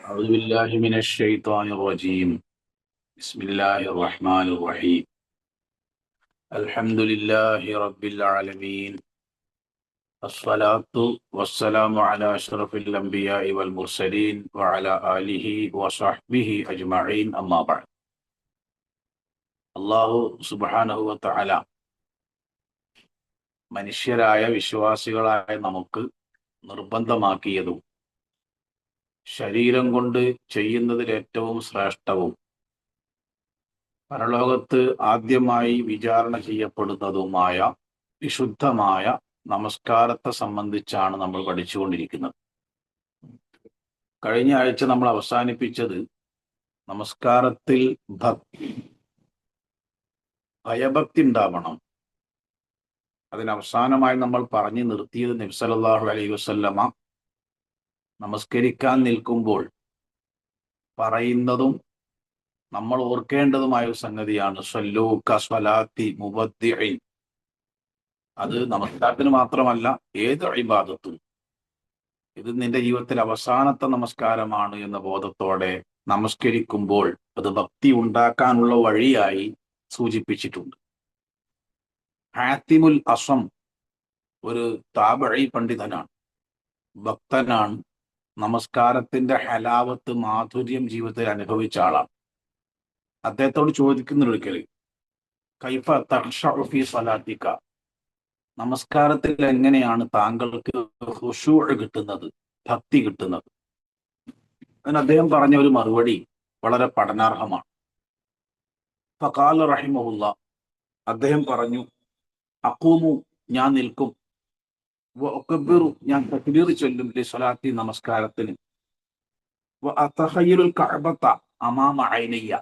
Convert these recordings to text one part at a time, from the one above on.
أعوذ بالله من الشيطان الرجيم. بسم الله الرحمن الرحيم. الحمد لله رب العالمين. الصلاة والسلام على أشرف الأنبياء والمرسلين وعلى آله وصحبه أجمعين أما بعد. അള്ളാഹു സുബ്ഹാനഹു വ തആല മനുഷ്യരായ വിശ്വാസികളായ നമുക്ക് നിർബന്ധമാക്കിയതും ശരീരം കൊണ്ട് ചെയ്യുന്നതിൽ ഏറ്റവും ശ്രേഷ്ഠവും പരലോകത്ത് ആദ്യമായി വിചാരണ ചെയ്യപ്പെടുന്നതുമായ വിശുദ്ധമായ നമസ്കാരത്തെ സംബന്ധിച്ചാണ് നമ്മൾ പഠിച്ചുകൊണ്ടിരിക്കുന്നത്. കഴിഞ്ഞ ആഴ്ച നമ്മൾ അവസാനിപ്പിച്ചത് നമസ്കാരത്തിൽ ഭയഭക്തി ഉണ്ടാവണം. അതിനവസാനമായി നമ്മൾ പറഞ്ഞു നിർത്തിയത് നബി സല്ലല്ലാഹു അലൈഹി വസല്ലമ നമസ്കരിക്കാൻ നിൽക്കുമ്പോൾ പറയുന്നതും നമ്മൾ ഓർക്കേണ്ടതുമായ ഒരു സംഗതിയാണ് സ്വല്ലൂ കസ്വലാത്തി മുബദ്ദിഇൻ. അത് നമസ്കാരത്തിന് മാത്രമല്ല, ഏത് ഇബാദത്തും ഇത് നിന്റെ ജീവിതത്തിൽ അവസാനത്തെ നമസ്കാരമാണ് എന്ന ബോധത്തോടെ നമസ്കരിക്കുമ്പോൾ അത് ഭക്തി ഉണ്ടാക്കാനുള്ള വഴിയായി സൂചിപ്പിച്ചിട്ടുണ്ട്. ഹാത്തിമുൽ അസം ഒരു താബഈ പണ്ഡിതനാണ്, ഭക്തനാണ്, നമസ്കാരത്തിന്റെ ഹലാവത്ത് മാധുര്യം ജീവിതത്തിൽ അനുഭവിച്ച ആളാണ്. അദ്ദേഹത്തോട് ചോദിക്കുന്നൊരിക്കൽ കൈഫ തഖ്ശഉ ഫീ സ്വലാത്തിക, നമസ്കാരത്തിൽ എങ്ങനെയാണ് താങ്കൾക്ക് ഖുശൂഅ് കിട്ടുന്നത്, ഭക്തി കിട്ടുന്നത്? അതിന് അദ്ദേഹം പറഞ്ഞ ഒരു മറുപടി വളരെ പഠനാർഹമാണ്. ഫഖാല റഹിമഹുല്ലാ, അദ്ദേഹം പറഞ്ഞു, അഖൂമു, ഞാൻ നിൽക്കും, വഅക്ബിറു, ഞാൻ തക്ബീർ ചൊല്ലും, ലിസ്വലാത്തി, നമസ്കാരത്തിന്, വഅതഖയ്യലുൽ കഅബത അമാമ ഐനയ്യ,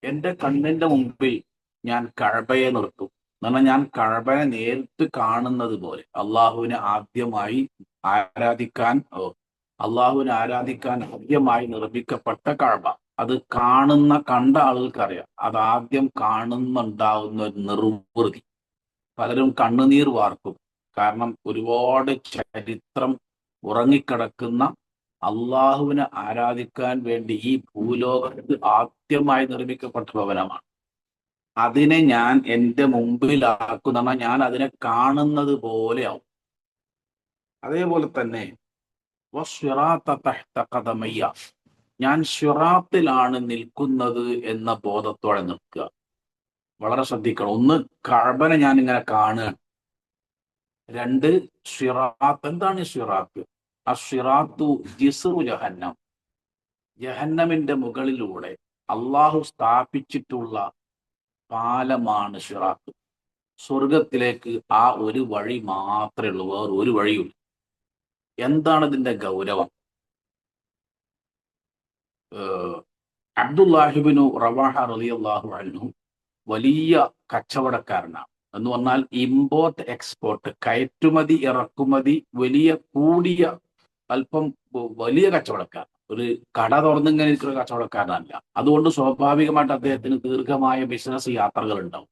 എന്റെ കണ്ണിന്റെ മുമ്പിൽ ഞാൻ കഅബയെ നിർത്തും. എന്നാൽ ഞാൻ കഅബയെ നേരിട്ട് കാണുന്നത് പോലെ അള്ളാഹുവിനെ ആരാധിക്കാൻ ആദ്യമായി നിർമ്മിക്കപ്പെട്ട കഅബ, അത് കണ്ട ആളുകൾക്കറിയാം, അത് ആദ്യം കാണുന്നുണ്ടാവുന്ന ഒരു നിർവൃതി. പലരും കണ്ണുനീർ വാർക്കും. കാരണം ഒരുപാട് ചരിത്രം ഉറങ്ങിക്കിടക്കുന്ന അള്ളാഹുവിനെ ആരാധിക്കാൻ വേണ്ടി ഈ ഭൂലോകത്ത് ആദ്യമായി നിർമ്മിക്കപ്പെട്ട ഭവനമാണ്. അതിനെ ഞാൻ എൻ്റെ മുമ്പിലാക്കുന്ന, ഞാൻ അതിനെ കാണുന്നത് പോലെയാവും. അതേപോലെ തന്നെ ഞാൻ സിറാത്തിലാണ് നിൽക്കുന്നത് എന്ന ബോധത്തോടെ നിൽക്കുക. വളരെ ശ്രദ്ധിക്കണം. ഒന്ന്, കഅബനെ ഞാൻ ഇങ്ങനെ കാണുകയാണ്. രണ്ട്, സിറാത്ത്. എന്താണ് സിറാത്ത്? അസ്സിറാത്തു ജിസ്റു ജഹന്നം, ജഹന്നമിന്റെ മുകളിലൂടെ അള്ളാഹു സ്ഥാപിച്ചിട്ടുള്ള പാലമാണ് സിറാത്ത്. സ്വർഗത്തിലേക്ക് ആ ഒരു വഴി മാത്രമേ ഉള്ളൂ, വേറെ ഒരു വഴിയുള്ളൂ. എന്താണ് ഇതിന്റെ ഗൗരവം? അബ്ദുല്ലാഹിബ്നു റവാഹ റളിയല്ലാഹു അൻഹു വലിയ കച്ചവടക്കാരനാണ്. എന്ന് പറഞ്ഞാൽ ഇമ്പോർട്ട് എക്സ്പോർട്ട്, കയറ്റുമതി ഇറക്കുമതി കൂടിയ അല്പം വലിയ കച്ചവടക്കാരൻ. ഒരു കട തുറന്നിങ്ങനെ ഇരിക്കുന്ന കച്ചവടക്കാരനല്ല. അതുകൊണ്ട് സ്വാഭാവികമായിട്ട് അദ്ദേഹത്തിന് ദീർഘമായ ബിസിനസ് യാത്രകൾ ഉണ്ടാവും.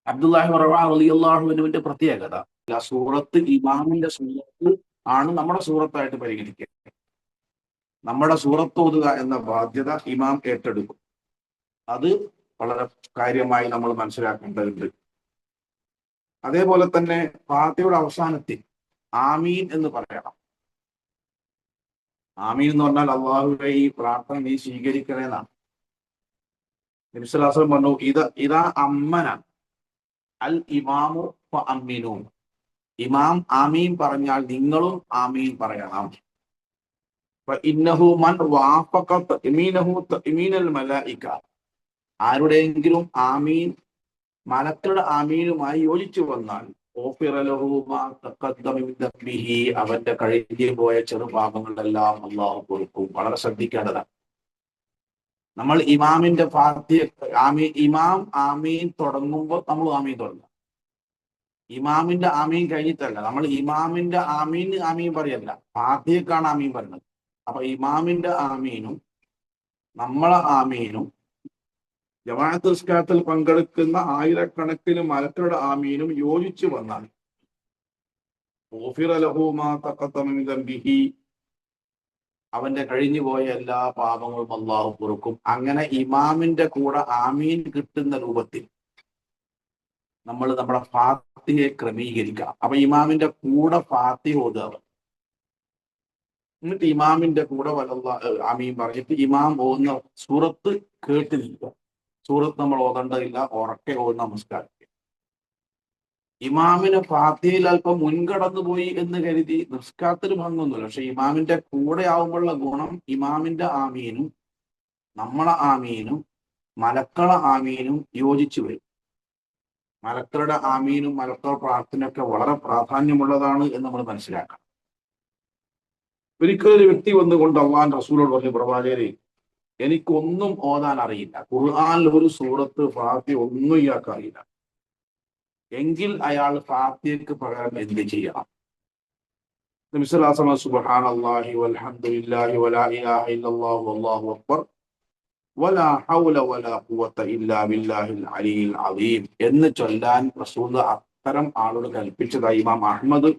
അബ്ദുല്ലാഹി റവാഹ റളിയല്ലാഹു അൻഹുവിന്റെ പ്രത്യേകത, സൂറത്ത് ഇമാമിന്റെ സൂറത്ത് ആണ് നമ്മുടെ സൂറത്തായിട്ട് പരിഗണിക്കുക. നമ്മുടെ സൂറത്ത് ഓതുക എന്ന ബാധ്യത ഇമാം ഏറ്റെടുക്കും. അത് വളരെ കാര്യമായി നമ്മൾ മനസ്സിലാക്കേണ്ടതുണ്ട്. അതേപോലെ തന്നെ ഫാത്തിഹയുടെ അവസാനത്തിൽ ആമീൻ എന്ന് പറയണം. ആമീൻ എന്ന് പറഞ്ഞാൽ അള്ളാഹുവേ, ഈ പ്രാർത്ഥന നീ സ്വീകരിക്കണേന്നാണ്. നബി സ്വല്ലല്ലാഹു അലൈഹി വസല്ലം പറഞ്ഞു, ഇതാ അമ്മന അൽ ഇമാമു ഫഅമ്മിനൂ, ഇമാം ആമീൻ പറഞ്ഞാൽ നിങ്ങളും ആമീൻ പറയണം. ഫഇന്നഹു മൻ വാഫഖ തഅ്മീനഹു തഅ്മീനൽ മലായിക, ആരുടെയെങ്കിലും ആമീൻ മലക്കളുടെ ആമീനുമായി യോജിച്ചു വന്നാൽ അവന്റെ കഴിഞ്ഞു പോയ ചെറുപാപങ്ങളെല്ലാം അള്ളാഹു കൊടുക്കും. വളരെ ശ്രദ്ധിക്കേണ്ടതാണ്. നമ്മൾ ഇമാമിന്റെ ഇമാം ആമീൻ തുടങ്ങുമ്പോൾ നമ്മൾ ആമീൻ തുടങ്ങുക. ഇമാമിന്റെ ആമീൻ കഴിഞ്ഞിട്ടല്ല, നമ്മൾ ഇമാമിന്റെ ആമീൻ പറയല്ല, ഫാത്തിഹക്കാണ് ആമീൻ പറയുന്നത്. അപ്പൊ ഇമാമിന്റെ ആമീനും നമ്മളെ ആമീനും ജമാഅത്ത് നിസ്കാരത്തിൽ പങ്കെടുക്കുന്ന ആയിരക്കണക്കിന് മലക്കളുടെ ആമീനും യോജിച്ചു വന്നാൽ അവന്റെ കഴിഞ്ഞുപോയ എല്ലാ പാപങ്ങളും അള്ളാഹു പൊറുക്കും. അങ്ങനെ ഇമാമിന്റെ കൂടെ ആമീൻ കിട്ടുന്ന രൂപത്തിൽ നമ്മൾ നമ്മുടെ ഫാത്തിഹയെ ക്രമീകരിക്കണം. അപ്പൊ ഇമാമിന്റെ കൂടെ ഫാത്തിഹ ഓതുക, എന്നിട്ട് ഇമാമിന്റെ കൂടെ ആമീൻ പറഞ്ഞിട്ട് ഇമാം ഓതുന്ന സൂറത്ത് കേട്ട് നിൽക്കുക. സൂറത്ത് നമ്മൾ ഓതേണ്ടതില്ല, ഉറക്കെ ഓതുന്ന നമസ്കാരം. ഇമാമിന് ഫാത്തിഹയിൽ അല്പം മുൻകടന്നു പോയി എന്ന് കരുതി നിസ്കാരത്തിൽ ഭംഗമൊന്നുമില്ല. പക്ഷെ ഇമാമിന്റെ കൂടെ ആവുമ്പോഴുള്ള ഗുണം, ഇമാമിന്റെ ആമീനും നമ്മളെ ആമീനും മലക്കള ആമീനും യോജിച്ചു വരും. മലക്കളുടെ ആമീനും മലക്കളുടെ പ്രാർത്ഥനയൊക്കെ വളരെ പ്രാധാന്യമുള്ളതാണ് എന്ന് നമ്മൾ മനസ്സിലാക്കണം. ഒരിക്കലൊരു വ്യക്തി വന്നുകൊണ്ട് അള്ളാഹുവിന്റെ റസൂലോട് പറഞ്ഞു, പ്രവാചകരെ, എനിക്കൊന്നും ഓതാൻ അറിയില്ല, ഖുർആനിൽ ഒരു സൂറത്ത് ഫാത്തിഹ ഒന്നും ഇയാൾക്ക് അറിയില്ല. എങ്കിൽ അയാൾ ഫാത്തിഹയ്ക്ക് പകരം എന്ത് ചെയ്യണം? നബി സ്വല്ലല്ലാഹു അലൈഹി വസല്ലം സുബ്ഹാനല്ലാഹി വൽഹംദുലില്ലാഹി വലാ ഇലാഹ ഇല്ലല്ലാഹു വല്ലാഹു അക്ബർ വലാ ഹൗല വലാ ഖുവത ഇല്ലാ ബില്ലാഹിൽ അലിയിൽ അലീം എന്ന് ചൊല്ലാൻ റസൂൽ അത്തരം ആളുകൾ കൽപ്പിച്ചതായി ഇമാം അഹ്മദ്,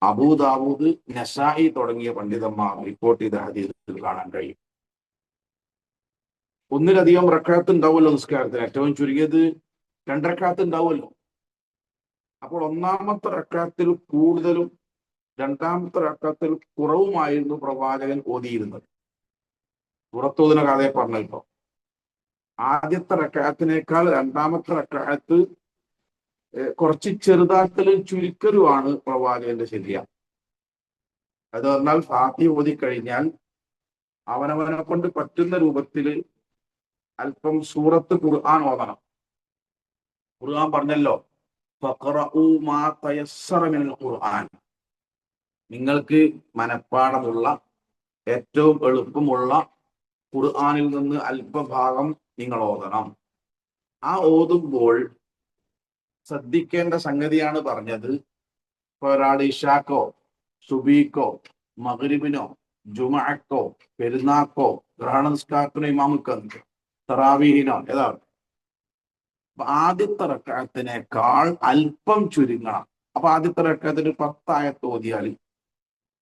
അബൂദാവൂദ്, നസായി തുടങ്ങിയ പണ്ഡിതന്മാർ റിപ്പോർട്ട് ചെയ്ത ഹദീസിൽ കാണാൻ കഴിയും. ഒന്നിലധികം റക്അത്ത് ഉണ്ടാവുമല്ലോ നിസ്കാരത്തിന്, ഏറ്റവും ചുരുങ്ങിയത് 2 റക്അത്ത് ഉണ്ടാവുമല്ലോ. അപ്പോൾ ഒന്നാമത്തെ റക്അത്തിൽ കൂടുതലും 2ാമത്തെ റക്അത്തിൽ കുറവുമായിരുന്നു പ്രവാചകൻ ഓതിയിരുന്നത്. പുറത്തോതിന കഥയെ പറഞ്ഞല്ലോ, ആദ്യത്തെ റക്അത്തിനേക്കാൾ 2ാമത്തെ റക്അത്ത് കുറച്ച് ചെറുതാക്കലും ചുരുക്കലുമാണ് പ്രവാചകന്റെ ശരിയ. അത് പറഞ്ഞാൽ ഫാത്തിഹ ഓതി കഴിഞ്ഞാൽ അവനവനെ കൊണ്ട് പറ്റുന്ന രൂപത്തിൽ അല്പം സൂറത്ത് ഖുർആൻ ഓതണം. ഖുർആൻ പറഞ്ഞല്ലോ, ഫഖറഊ മാ തയസ്സറ മിനൽ ഖുർആൻ, നിങ്ങൾക്ക് മനഃപ്പാടമുള്ള ഏറ്റവും എളുപ്പമുള്ള ഖുർആനിൽ നിന്ന് അല്പഭാഗം നിങ്ങൾ ഓതണം. ആ ഓതുമ്പോൾ ശ്രദ്ധിക്കേണ്ട സംഗതിയാണ് പറഞ്ഞത്. ഇപ്പൊ ഒരാൾ ഇശാക്കോ സുബീക്കോ മഗ്രിബിനോ ജുമഅക്കോ പെരുന്നാക്കോ ഗ്രഹണ നിസ്കാരത്തിനോ ഇമാമുക്കോ തറാവീഹിനോ ഏതാണ്, ആദ്യത്തെ റക്അത്തിനേക്കാൾ അല്പം ചുരുങ്ങണം. അപ്പൊ ആദ്യത്തെ റക്അത്തിന് 10 ആയത്ത് ഓതിയാൽ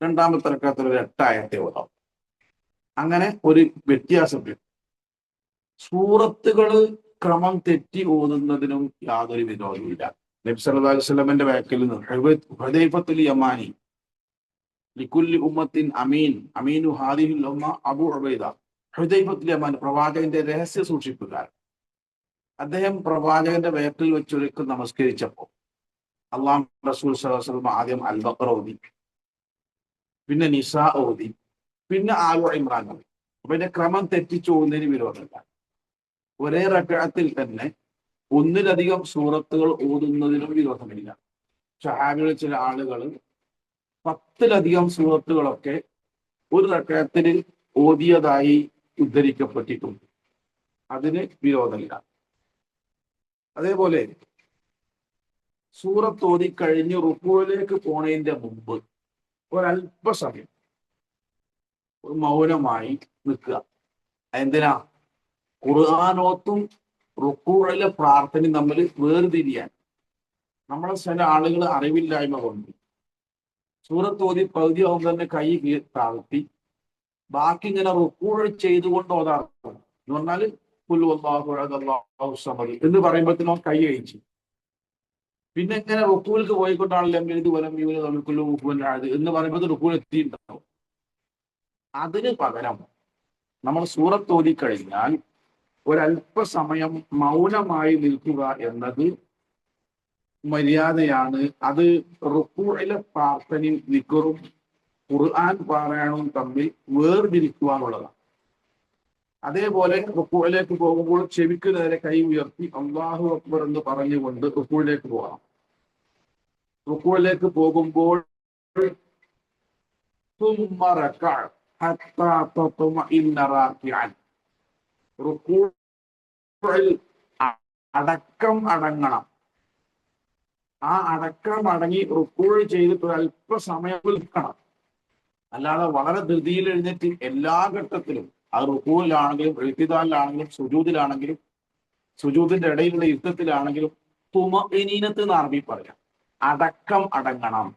2ാമത്തെ റക്അത്തിന് 8 ആയത്തെ ഓതാം. അങ്ങനെ ഒരു വ്യത്യാസം വരും. സൂറത്തുകൾ ക്രമം തെറ്റി ഓതുന്നതിനും യാതൊരു വിരോധമില്ല. നബി സല്ലല്ലാഹു അലൈഹി വസല്ലമയുടെ വാക്കിൽ നിന്ന് ഹുദൈഫത്തുൽ യമാനി, ലികുല്ലി ഉമ്മത്തിൻ അമീൻ അമീനു ഹാദിഹിൽ ഉമ്മ അബൂ ഉബൈദ, ഹുദൈഫത്തുൽ യമാനി പ്രവാചകന്റെ രഹസ്യ സൂക്ഷിപ്പുകാരൻ. അദ്ദേഹം പ്രവാചകന്റെ വേക്കിൽ വെച്ചൊരുക്ക് നമസ്കരിച്ചപ്പോൾ അള്ളാഹു റസൂൽ സ്വല്ലല്ലാഹു അലൈഹി വസല്ലം ആദ്യം അൽ ബഖറ ഓതി, പിന്നെ നിസാ ഓതി, പിന്നെ ആലു ഇമ്രാൻ ഓതി. അപ്പൊ ഇതിന്റെ ക്രമം തെറ്റിച്ചു പോകുന്നതിന് വിരോധമില്ല. ഒരേ റക്അത്തിൽ തന്നെ ഒന്നിലധികം സൂറത്തുകൾ ഓതുന്നതിനും വിരോധമില്ല. സ്വഹാബികളിൽ ചില ആളുകൾ 10ലധികം സൂറത്തുകളൊക്കെ ഒരു റക്അത്തിൽ ഓതിയതായി ഉദ്ധരിക്കപ്പെട്ടിട്ടുണ്ട്. അതിന് വിരോധമില്ല. അതേപോലെ സൂറത്ത് ഓതി കഴിഞ്ഞ് റുക്കൂയിലേക്ക് പോണതിന്റെ മുമ്പ് ഒരല്പസമയം മൗനമായി നിൽക്കുക. എന്തിനാ? ഖുർആനോത്തും റുക്കൂയിലെ പ്രാർത്ഥനയും തമ്മിൽ വേർതിരിയാൻ. നമ്മളെ ചില ആളുകൾ അറിവില്ലായ്മ കൊണ്ട് സൂറത്ത് ഓതി പകുതിയാവുമ്പോൾ തന്നെ കൈ താഴ്ത്തി ബാക്കി ഇങ്ങനെ റുക്കൂഴ് ചെയ്തുകൊണ്ട് ഓതാറുണ്ട്. എന്ന് പറഞ്ഞാല് എന്ന് പറയുമ്പോഴത്തേനും കൈ കഴിച്ചു. പിന്നെ ഇങ്ങനെ റുക്കൂലേക്ക് പോയിക്കൊണ്ടാണല്ലോ ഇത് വലം എന്ന് പറയുമ്പോൾ റുക്കൂൽ എത്തിയിട്ടുണ്ടാവും. അതിന് പകരം നമ്മൾ സൂറത്ത് ഓതി കഴിഞ്ഞാൽ ഒരല്പസമയം മൗനമായി നിൽക്കുക എന്നത് മര്യാദയാണ്. അത് റുക്കൂഇലെ പ്രാർത്ഥനയും ദിക്റും ഖുർആൻ പാരായണവും തമ്മിൽ വേർതിരിക്കുവാനുള്ളതാണ്. അതേപോലെ റുക്കൂഇലേക്ക് പോകുമ്പോൾ ചെവിക്ക് നേരെ കൈ ഉയർത്തി അല്ലാഹു അക്ബർ എന്ന് പറഞ്ഞുകൊണ്ട് റുക്കൂഇലേക്ക് പോകണം. റുക്കൂഇലേക്ക് പോകുമ്പോൾ അടക്കം അടങ്ങണം. ആ അടക്കം അടങ്ങി റുക്കൂഴ് ചെയ്തിട്ട് അല്പസമയം നിൽക്കണം. അല്ലാതെ വളരെ ധൃതിയിൽ എഴുന്നേറ്റ് എല്ലാ ഘട്ടത്തിലും, അത് റുക്കൂഴിലാണെങ്കിലും ഇഅ്തിദാലിലാണെങ്കിലും സുജൂദിലാണെങ്കിലും സുജൂദിന്റെ ഇടയിലുള്ള യുദ്ധത്തിലാണെങ്കിലും തുമഇനീനത്ത് എന്ന് അറബി പറയാം. അടക്കം അടങ്ങണം.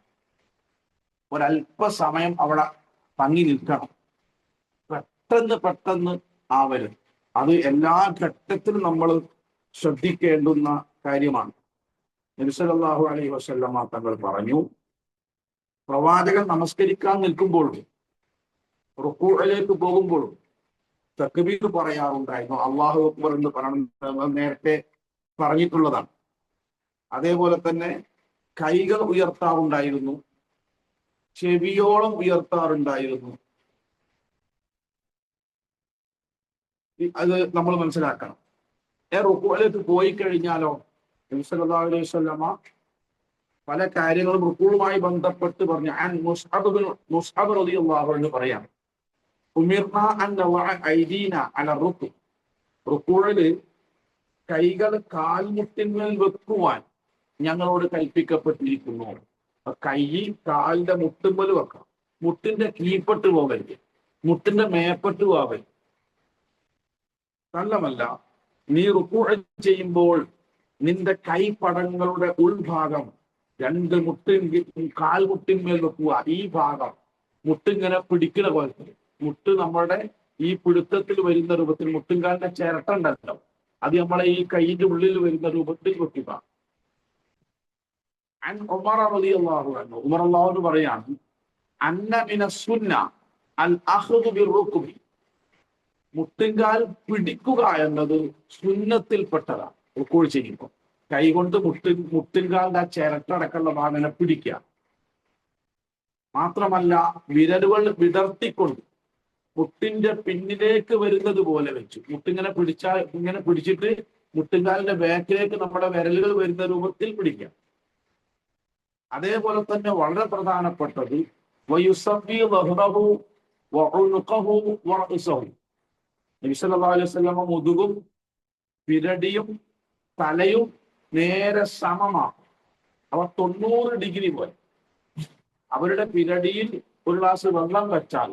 ഒരല്പസമയം അവിടെ തങ്ങി നിൽക്കണം. പെട്ടെന്ന് ആവരുത്. അത് എല്ലാ ഘട്ടത്തിലും നമ്മൾ ശ്രദ്ധിക്കേണ്ടുന്ന കാര്യമാണ്. നബി സല്ലല്ലാഹു അലൈഹി വസല്ലമ തങ്ങൾ പറഞ്ഞു, പ്രവാചകൻ നമസ്കരിക്കാൻ നിൽക്കുമ്പോഴും റുക്കൂഇലേക്ക് പോകുമ്പോഴും തക്ബീർ പറയാറുണ്ടായിരുന്നു. അല്ലാഹു അക്ബർ എന്ന് പറയണം, നേരത്തെ പറഞ്ഞിട്ടുള്ളതാണ്. അതേപോലെ തന്നെ കൈകൾ ഉയർത്താറുണ്ടായിരുന്നു, ചെവിയോളം ഉയർത്താറുണ്ടായിരുന്നു. അത് നമ്മൾ മനസ്സിലാക്കണം. റുക്കൂഇലേക്ക് പോയി കഴിഞ്ഞാലോ നബി സല്ലല്ലാഹു അലൈഹി വസല്ലമ പല കാര്യങ്ങളും റുക്കൂഉമായി ബന്ധപ്പെട്ട് പറഞ്ഞു. മുസ്അബ് റളിയല്ലാഹു അൻഹു പറയാം, ഉമിർനാ അൻ നവഅ ഐദീന അല റുക്ഉ, റുക്കൂഇൽ കൈകൾ കാൽമുട്ടിന്മേൽ വെക്കുവാൻ ഞങ്ങളോട് കൽപ്പിക്കപ്പെട്ടിരിക്കുന്നു. കൈ കാലിന്റെ മുട്ടുമ്മൽ വെക്കണം. മുട്ടിന്റെ കീഴ്പെട്ട് പോകരുത്, മുട്ടിന്റെ മേപ്പെട്ട് പോകരുത്. നല്ലമല്ല, നീ റുക്കൂഅ് ചെയ്യുമ്പോൾ നിന്റെ കൈപ്പടങ്ങളുടെ ഉൾഭാഗം രണ്ട് കാൽമുട്ടിന്മേൽ വെക്കുക. ഈ ഭാഗം മുട്ടിങ്ങനെ പിടിക്കുന്ന പോലത്തെ, മുട്ട് നമ്മുടെ ഈ പിടുത്തത്തിൽ വരുന്ന രൂപത്തിൽ, മുട്ടുംകാലിന്റെ ചിരട്ട ഉണ്ടല്ലോ, അത് നമ്മളെ ഈ കൈയിന്റെ ഉള്ളിൽ വരുന്ന രൂപത്തിൽ വെക്കുക. ഉമർ റളിയല്ലാഹു അൻഹു, ഉമർ അല്ലാഹു പറയാണ്, അന്ന മിന സുന്ന അൽ അഖ്ദു ബിർറുക്ബി, മുട്ടുംകാൽ പിടിക്കുക എന്നത് സുന്നത്തിൽപ്പെട്ടതാണ്. റുക്കൂഅ് ചെയ്യുമ്പോൾ കൈകൊണ്ട് മുട്ടുംകാലിന്റെ ആ ചിരട്ടടക്കമുള്ള ഭാഗനെ പിടിക്കുക. മാത്രമല്ല, വിരലുകൾ വിടർത്തിക്കൊണ്ട് മുട്ടിന്റെ പിന്നിലേക്ക് വരുന്നത് പോലെ വെച്ചു. മുട്ടിങ്ങനെ ഇങ്ങനെ പിടിച്ചിട്ട് മുട്ടുംകാലിന്റെ ബാക്കിലേക്ക് നമ്മുടെ വിരലുകൾ വരുന്ന രൂപത്തിൽ പിടിക്കാം. അതേപോലെ തന്നെ വളരെ പ്രധാനപ്പെട്ടത് വയുസവ്വി ളഹ്റഹു വഉനുഖഹു വറഅസഹു, നബി സല്ലല്ലാഹു അലൈഹി വസല്ലം മുതുകും പിരടിയും തലയും നേരെ സമമാണ്. അവ 90 ഡിഗ്രി പോലെ. അവരുടെ പിരടിയിൽ ഒരു ഗ്ലാസ് വെള്ളം വെച്ചാൽ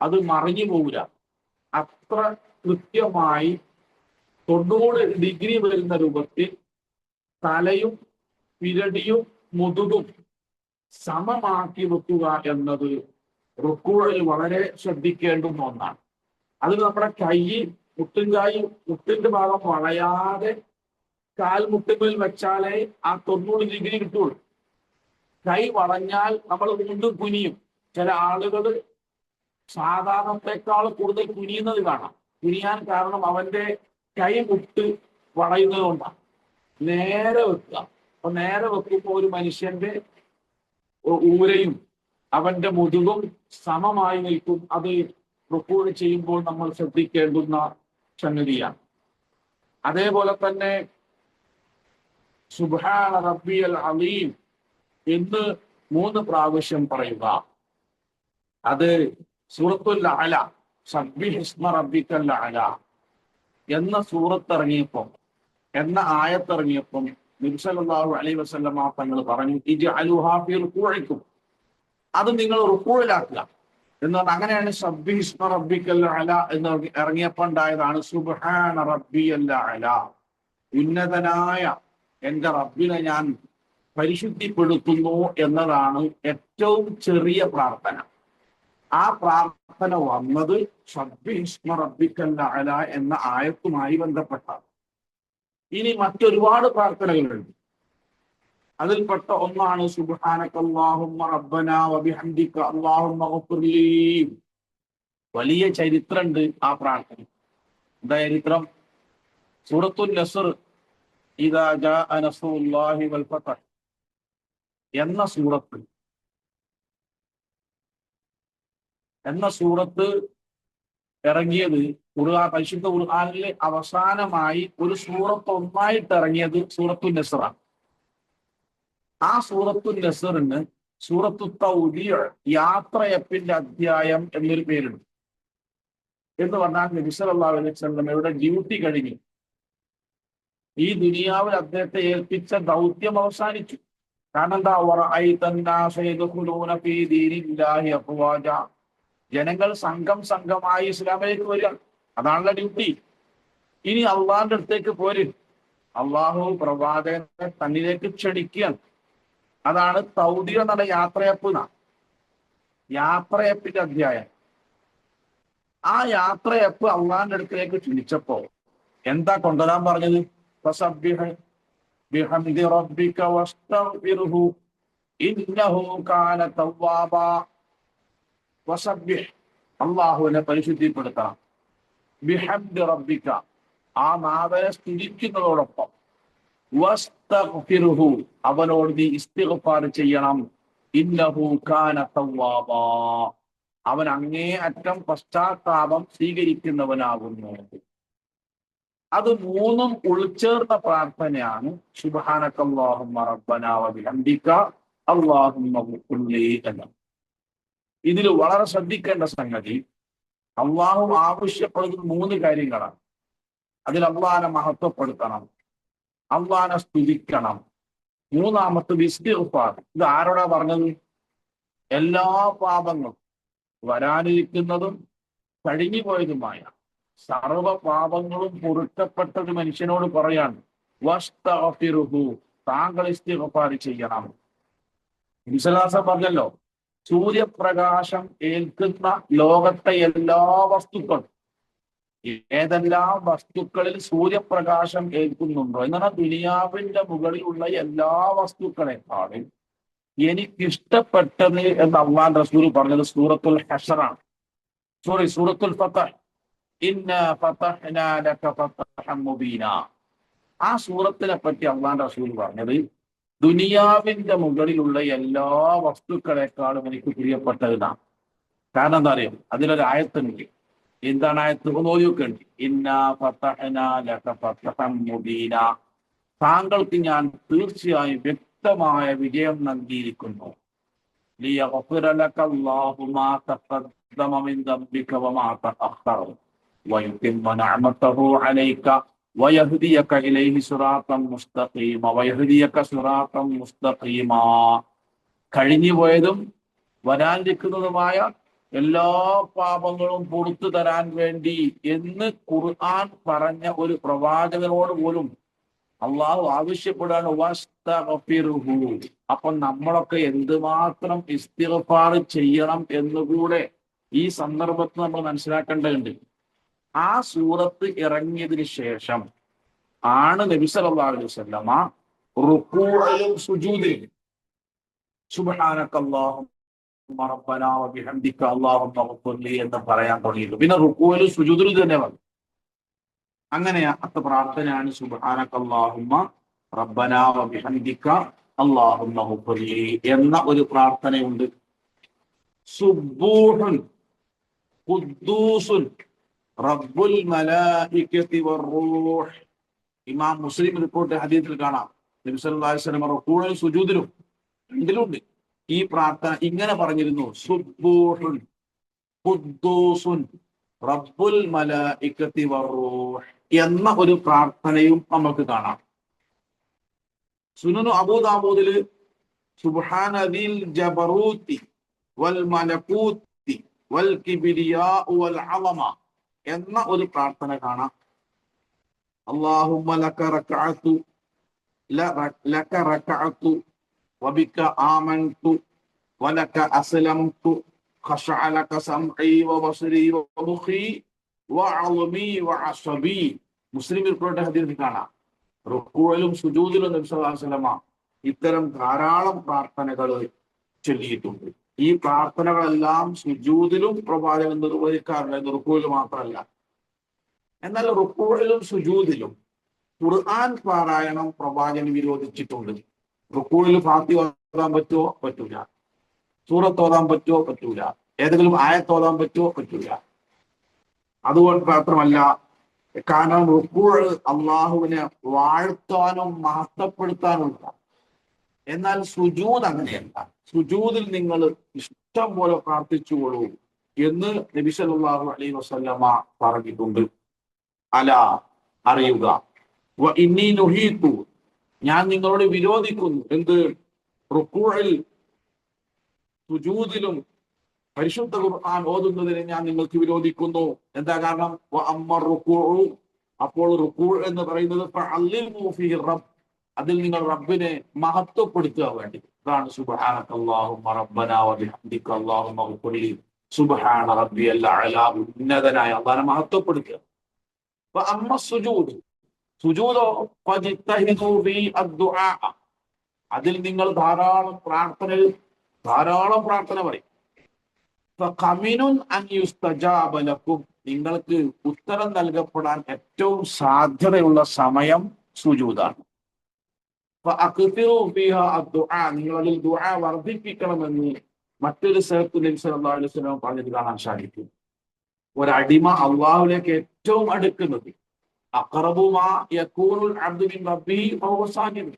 അത് മറിഞ്ഞു പോകില്ല. അത്ര കൃത്യമായി 90 ഡിഗ്രി വരുന്ന രൂപത്തിൽ തലയും പിരടിയും മുതുകും സമമാക്കി വെക്കുക എന്നത് റുക്കൂഇൽ വളരെ ശ്രദ്ധിക്കേണ്ടുന്ന ഒന്നാണ്. അത് നമ്മുടെ കൈ മുട്ടിന്റെ ഭാഗം വളയാതെ കാൽമുട്ടിന്മേൽ വെച്ചാലേ ആ 90 ഡിഗ്രി കിട്ടുള്ളൂ. കൈ വളഞ്ഞാൽ നമ്മൾ വീണ്ടും കുനിയും. ചില ആളുകൾ സാധാരണത്തെക്കാൾ കൂടുതൽ കുനിയുന്നത് കാണാം. കുനിയാൻ കാരണം അവന്റെ കൈ മുട്ട് വളയുന്നത് കൊണ്ടാണ്. നേരെ വെക്കുക. അപ്പൊ നേരെ വെക്കുമ്പോൾ ഒരു മനുഷ്യന്റെ ഊരയും അവന്റെ മുതുകും സമമായി നിൽക്കും. അത് റുക്കൂഅ് ചെയ്യുമ്പോൾ നമ്മൾ ശ്രദ്ധിക്കേണ്ടുന്ന സംഗതിയാണ്. അതേപോലെ തന്നെ സുബ്ഹാന റബ്ബിയൽ അലീം എന്ന് 3 പ്രാവശ്യം പറയുക. അത് സൂറത്തുൽ അഅല, സബ്ബിഹ് ഇസ്മ റബ്ബിക്കൽ അഅല എന്ന സൂറത്ത് ഇറങ്ങിയപ്പോൾ, എന്ന ആയത്ത് ഇറങ്ങിയപ്പോൾ നബി സല്ലല്ലാഹു അലൈഹി വസല്ലമ തങ്ങൾ പറഞ്ഞു, ഇജ്അലുഹാ ഫീ റുക്കൂഇക്കും, അത് നിങ്ങൾ റുക്കൂഇലാക്കുക എന്ന് പറഞ്ഞാൽ അങ്ങനെയാണ്. സബ്ബിഹ് ഇസ്മ റബ്ബിക്കൽ അഅല എന്ന് ഇറങ്ങിയപ്പോൾ ഉണ്ടായതാണ് സുബ്ഹാന റബ്ബിയൽ അഅല, ഉന്നതനായ എന്റെ റബ്ബിനെ ഞാൻ പരിശുദ്ധിപ്പെടുത്തുന്നു എന്നതാണ് ഏറ്റവും ചെറിയ പ്രാർത്ഥന. ആ പ്രാർത്ഥന വന്നത് സബ്ബിഹ് ഇസ്മ റബ്ബിക്കൽ അഅല എന്ന ആയത്തുമായി ബന്ധപ്പെട്ടാണ്. ഇനി മറ്റൊരുപാട് പ്രാർത്ഥനകളുണ്ട്. അതിൽപ്പെട്ട ഒന്നാണ് സുബ്ഹാനകല്ലാഹുമ്മ റബ്ബനാ വബിഹംദിക അല്ലാഹുമ്മ ഗ്ഫിർലീ. വലിയ ചരിത്രമുണ്ട് ആ പ്രാർത്ഥന. എന്താ ചരിത്രം? സൂറത്തുൻ നസ്ർ, ഇദാ ജാഅ നസ്റുല്ലാഹി വൽ ഫത്ഹ് എന്ന സൂറത്ത് ഇറങ്ങിയത് പരിശുദ്ധ ഖുർആനിലെ അവസാനമായി ഒരു സൂറത്ത് ഒന്നായിട്ട് ഇറങ്ങിയത് സൂറത്തുൻ നസ്റാണ്. ആ സൂറത്തുൻ നസ്റിന് സൂറത്തു തൗബീഅ്, യാത്രയപ്പിന്റെ അധ്യായം എന്നൊരു പേരുണ്ട്. എന്ന് പറഞ്ഞാൽ നബി സല്ലല്ലാഹു അലൈഹി വസല്ലമയുടെ ഡ്യൂട്ടി കഴിഞ്ഞു. ഈ ദുനിയാവിൽ അദ്ദേഹത്തെ ഏൽപ്പിച്ച ദൗത്യം അവസാനിച്ചു. കാരണം എന്താ? ജനങ്ങൾ സംഘമായി ഇസ്ലാമിലേക്ക് വരിക, അതാണല്ലോ ഡ്യൂട്ടി. ഇനി അള്ളാഹിന്റെ അടുത്തേക്ക് പോര്. അള്ളാഹു പ്രവാചകനെ തന്നിലേക്ക് ക്ഷണിക്കുകയാണ്. അതാണ് തൗബീഅ് എന്നുള്ള യാത്രയപ്പിന്റെ അധ്യായം. ആ യാത്രയപ്പോ അള്ളാന്റെ അടുത്തേക്ക് ക്ഷണിച്ചപ്പോ എന്താ കൊണ്ടുവരാൻ പറഞ്ഞത്? ഫസബ്ബിഹ് ബിഹംദി റബ്ബിക വസ്തഗ്ഫിർഹു ഇന്നഹു കാന തവ്വാബാ. വസബ്ബിഹ്, അള്ളാഹുവിനെ പരിശുദ്ധിപ്പെടുത്തണം. ബിഹംദി റബ്ബിക, ആ നാഥനെ സ്തുതിക്കുന്നതോടൊപ്പം വസ്തഗ്ഫിർഹു, അവനോട് നീ ഇസ്തിഗ്ഫാർ ചെയ്യണം. ഇന്നഹു കാന തവ്വാബാ, അവൻ അങ്ങേ അറ്റം പശ്ചാത്താപം സ്വീകരിക്കുന്നവനാകുന്നു. അത് മൂന്നും ഉൾച്ചേർന്ന പ്രാർത്ഥനയാണ് സുബ്ഹാനക്കല്ലാഹുമ്മ റബ്ബനാ വബിഹംദിക അല്ലാഹുമ്മ ഗ്ഫിർലി എന്ന്. ഇതിൽ വളരെ ശ്രദ്ധിക്കേണ്ട സംഗതി, അള്ളാഹു ആവശ്യപ്പെടുന്ന 3 കാര്യങ്ങളാണ്. അതിൽ അള്ളാഹിനെ മഹത്വപ്പെടുത്തണം, അള്ളാഹിനെ സ്തുതിക്കണം, മൂന്നാമത്തത് ഇസ്തിഗ്ഫാർ. ഇത് ആരോടാ പറഞ്ഞത്? എല്ലാ പാപങ്ങളും, വരാനിരിക്കുന്നതും കഴിഞ്ഞു പോയതുമായ സർവ പാപങ്ങളും പൊറുക്കപ്പെട്ടത് മനുഷ്യനോട് പറയാണ്, വസ്തഗ്ഫിർഹു, താങ്കൾ ഇസ്തിഗ്ഫാർ ചെയ്യണം. വിശ്വാസം പറഞ്ഞല്ലോ, സൂര്യപ്രകാശം ഏൽക്കുന്ന ലോകത്തെ എല്ലാ വസ്തുക്കളും, ഏതെല്ലാം വസ്തുക്കളിൽ സൂര്യപ്രകാശം ഏൽക്കുന്നുണ്ടോ എന്നാണ് ദുനിയാവിന്റെ മുകളിലുള്ള എല്ലാ വസ്തുക്കളെക്കാളും എനിക്കിഷ്ടപ്പെട്ടത് എന്ന് അള്ളാഹുവിന്റെ റസൂൽ പറഞ്ഞത് സൂറത്തുൽ ഹശറാണ്. സൂറത്തുൽ ഫതഹ്. ഇന്നാ ഫതഹ്നാ ലക ഫതഹൻ മുബീനാ. ആ സൂറത്തിനെ പറ്റി അള്ളാഹുവിന്റെ റസൂൽ പറഞ്ഞത്, ദുനിയാവിന്റെ മുകളിലുള്ള എല്ലാ വസ്തുക്കളെക്കാളും എനിക്ക് പ്രിയപ്പെട്ടതാണ്. കാരണം എന്താ അറിയാം? അതിലൊരു ആയത്തുണ്ട്. എന്താണ് ആയത്ത്? ഒന്ന് ഓതിയൊക്കെയുണ്ട്. ഇന്നാ ഫതഹ്നാ ലക ഫതഹൻ മുബീനാ, താങ്കൾക്ക് ഞാൻ തീർച്ചയായും വ്യക്തമായ വിജയം നൽകിയിരിക്കുന്നു. ലിയഗ്ഫിറ ലക അല്ലാഹു മാ തഖദ്ദമ മിൻ ദംബിക വമാ തഅഖറ വയുതിമ്മ നിഅമതഹു അലൈക വയഹ്ദിയക ഇലൈഹി സിറാത്തൻ മുസ്തഖീമ വയഹ്ദിയക സിറാത്തൻ മുസ്തഖീമാ. കഴിഞ്ഞു പോയതും വരാനിരിക്കുന്നതുമായ എല്ലാ പാപങ്ങളും പുറത്തു തരാൻ വേണ്ടി എന്ന് ഖുർആൻ പറഞ്ഞ ഒരു പ്രവാചകനോട് പോലും അള്ളാഹു ആവശ്യപ്പെടാണ് വസ്തഗ്ഫിർഹു. അപ്പൊ നമ്മളൊക്കെ എന്തുമാത്രം ഇസ്തിഗ്ഫാർ ചെയ്യണം എന്നുകൂടെ ഈ സന്ദർഭത്തിൽ നമ്മൾ മനസ്സിലാക്കേണ്ടതുണ്ട്. ആ സൂറത്ത് ഇറങ്ങിയതിന് ശേഷം ആണ് നബി സല്ലല്ലാഹു അലൈഹി വസല്ലമ റുകൂഇലും സുജൂദിലും സുബ്ഹാനക്കല്ലാഹുമ്മ റബ്ബനാ വബിഹംദിക അല്ലാഹുമ്മ ഗ്ഫിർലി എന്ന് പറയാൻ തുടങ്ങിയത്. പിന്നെ റുകൂഇലും സുജൂദിലും തന്നെ വന്നു. അങ്ങനെ അത്ത പ്രാർത്ഥനയാണ് സുബ്ഹാനക്കല്ലാഹുമ്മ റബ്ബനാ വബിഹംദിക അല്ലാഹുമ്മ ഗ്ഫിർലി എന്ന ഒരു പ്രാർത്ഥനയുണ്ട്. സുബ്ബൂഹുൻ ഖുദ്ദൂസുൻ റബ്ബുൽ മലായികതി വറൂഹ്. ഇമാം മുസ്ലിം റിപ്പോർട്ട് ഹദീസിൽ കാണാം, നബി സല്ലല്ലാഹു അലൈഹി വസല്ലം റുകൂഇലും സുജൂദിലും രണ്ടിലുണ്ട് ഈ പ്രാർത്ഥന ഇങ്ങനെ പറഞ്ഞിരുന്നു, സുബ്ബൂഹുൻ ഖുദ്ദൂസുൻ റബ്ബുൽ മലായികതി വറൂഹ് എന്ന ഒരു പ്രാർത്ഥനയും നമുക്ക് കാണാം. സുനനു അബൂദാവൂദിൽ സുബ്ഹാനദിൽ ജബറൂതി വൽ മലകൂതി വൽ കിബ്രിയാ വൽ അളമ എന്ന ഒരു പ്രാർത്ഥന കാണാം. അല്ലാഹുമ്മ ലക റകഅതു ലക റകഅതു വബിക ആമൻതു വലക അസ്ലംതു ഖശഅ ലക സംഈ വബസ്രീ വമുഖി വഅളമി വഅസബി. മുസ്ലിം റിപ്പോർട്ട് ഹദീസിൽ കാണാം. റുകൂഇലും സുജൂദിലും നബി സല്ലല്ലാഹു അലൈഹി വസല്ലമ ഇത്തരം ധാരാളം പ്രാർത്ഥനകൾ ചൊല്ലിയിട്ടുണ്ട്. ഈ പ്രാർത്ഥനകളെല്ലാം സുജൂദിലും പ്രവാചകൻ നിർവഹിക്കാറുണ്ട്, റുകൂഇൽ മാത്രമല്ല. എന്നാൽ റുകൂഇലും സുജൂദിലും ഖുർആൻ പാരായണം പ്രവാചകൻ വിരോധിച്ചിട്ടുണ്ട്. റുകൂഇൽ ഫാത്തിഹ ഓതാൻ പറ്റുമോ? പറ്റൂല. സൂറത്ത് ഓതാൻ പറ്റുമോ? പറ്റൂല. ഏതെങ്കിലും ആയത്ത് ഓതാൻ പറ്റുമോ? പറ്റൂല. അതുകൊണ്ട് മാത്രമല്ല, കാരണം റുകൂഅ് അള്ളാഹുവിനെ വാഴ്ത്താനും മഹത്വപ്പെടുത്താനുള്ള. എന്നാൽ സുജൂദ് അങ്ങനെയല്ല. സുജൂദിൽ നിങ്ങൾ ഇഷ്ടം പോലെ പ്രാർത്ഥിച്ചുകൊള്ളൂ എന്ന് നബി സല്ലല്ലാഹു അലൈഹി വസല്ലമ പറഞ്ഞിട്ടുണ്ട്. അല, അറിയുക, വ ഇന്നി നുഹീതു, ഞാൻ നിങ്ങളോട് വിരോധിക്കുന്നു. എന്ത്? റുകൂഇൽ സുജൂദിലും പരിശുദ്ധ ഖുർആൻ ഓതുന്നതിനെ ഞാൻ നിങ്ങൾക്ക് വിരോധിക്കുന്നു. എന്താ കാരണം? വ അമ്മ റുകൂഉ, അപ്പോൾ റുകൂഅ് എന്ന് പറയുന്നത് ഫഅല്ലിമു ഫീഹി റബ്ബ്, അതിൽ നിങ്ങൾ റബ്ബിനെ മഹത്വപ്പെടുത്തുക വേണ്ടി. അതാണ് സുബ്ഹാനക്കല്ലാഹുമ്മ റബ്ബനാ വബിഹംദിക അല്ലാഹുമ്മ ഗ്ഫിർലി സുബ്ഹാന റബ്ബിയൽ അഅല, ഉന്നതനായ അല്ലാഹനെ മഹത്വപ്പെടുത്തുക. അമ്മ സുജൂദ്, സുജൂദോ ഫജ്തഹിദു ഫീ അദ്ദുആ, അതിൽ നിങ്ങൾ ധാരാളം പ്രാർത്ഥന പറയും. ഫഖമിനുൻ അൻ യുസ്തജാബ ലക്കും, നിങ്ങൾക്ക് ഉത്തരം നൽകപ്പെടാൻ ഏറ്റവും സാധ്യതയുള്ള സമയം സുജൂദാണ്. ഫഅക്തിറു ഫീഹാ അദ്ദുആ, നിങ്ങൾ അതിൽ ദുആ വർദ്ധിപ്പിക്കണമെന്ന് മറ്റൊരു സ്ഥലത്ത് നബി സല്ലല്ലാഹു അലൈഹി വസല്ലം പറഞ്ഞത് കാണാൻ സാധിക്കും. ഒരടിമ അള്ളാഹുവിലേക്ക് ഏറ്റവും അടുക്കുന്നത് അഖറബു മാ യകൂനുൽ അബ്ദു മിൻ റബ്ബിഹി വഹുവ സാജിദ്,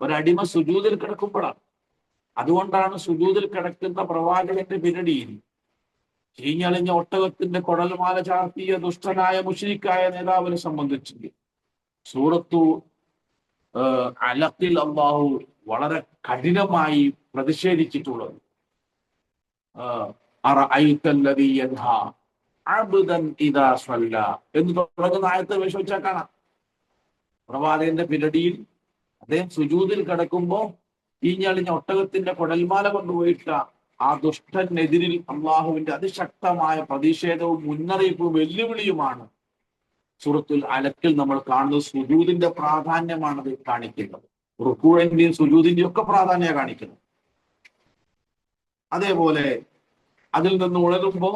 ഒരടിമ സുജൂദിൽ കിടക്കുമ്പോഴാണ്. അതുകൊണ്ടാണ് സുജൂദിൽ കിടക്കുന്ന പ്രവാചകന്റെ പിരടിയിൽ ചീഞ്ഞളിഞ്ഞ ഒട്ടകത്തിന്റെ കുടൽമാല ചാർത്തിയ ദുഷ്ടനായ മുശ്രിക്കായ നേതാവിനെ സംബന്ധിച്ച് സൂറത്തു അലഖിൽ അള്ളാഹു വളരെ കഠിനമായി പ്രതിഷേധിച്ചിട്ടുള്ളത്. അറഅയ്തല്ലദീ യൻഹാ അബ്ദൻ ഇദാ സ്വല്ല എന്ന് തുടങ്ങുന്ന ആയത്ത് വിശ്വസിച്ചാൽ കാണാം. പ്രവാചകന്റെ പിരടിയിൽ അദ്ദേഹം സുജൂദിൽ കിടക്കുമ്പോ ഈഞ്ഞളിഞ്ഞ ഒട്ടകത്തിന്റെ കുടൽമാല കൊണ്ടുപോയിട്ട ആ ദുഷ്ടനെതിരിൽ അള്ളാഹുവിന്റെ അതിശക്തമായ പ്രതിഷേധവും മുന്നറിയിപ്പും വെല്ലുവിളിയുമാണ് സൂറത്തുൽ അലക്കിൽ നമ്മൾ കാണുന്നത്. സുജൂദിന്റെ പ്രാധാന്യമാണത് കാണിക്കുന്നത്. റുക്കൂഴിന്റെയും സുജൂദിന്റെയും ഒക്കെ പ്രാധാന്യം കാണിക്കുന്നത്. അതേപോലെ അതിൽ നിന്ന് ഉണരുമ്പോ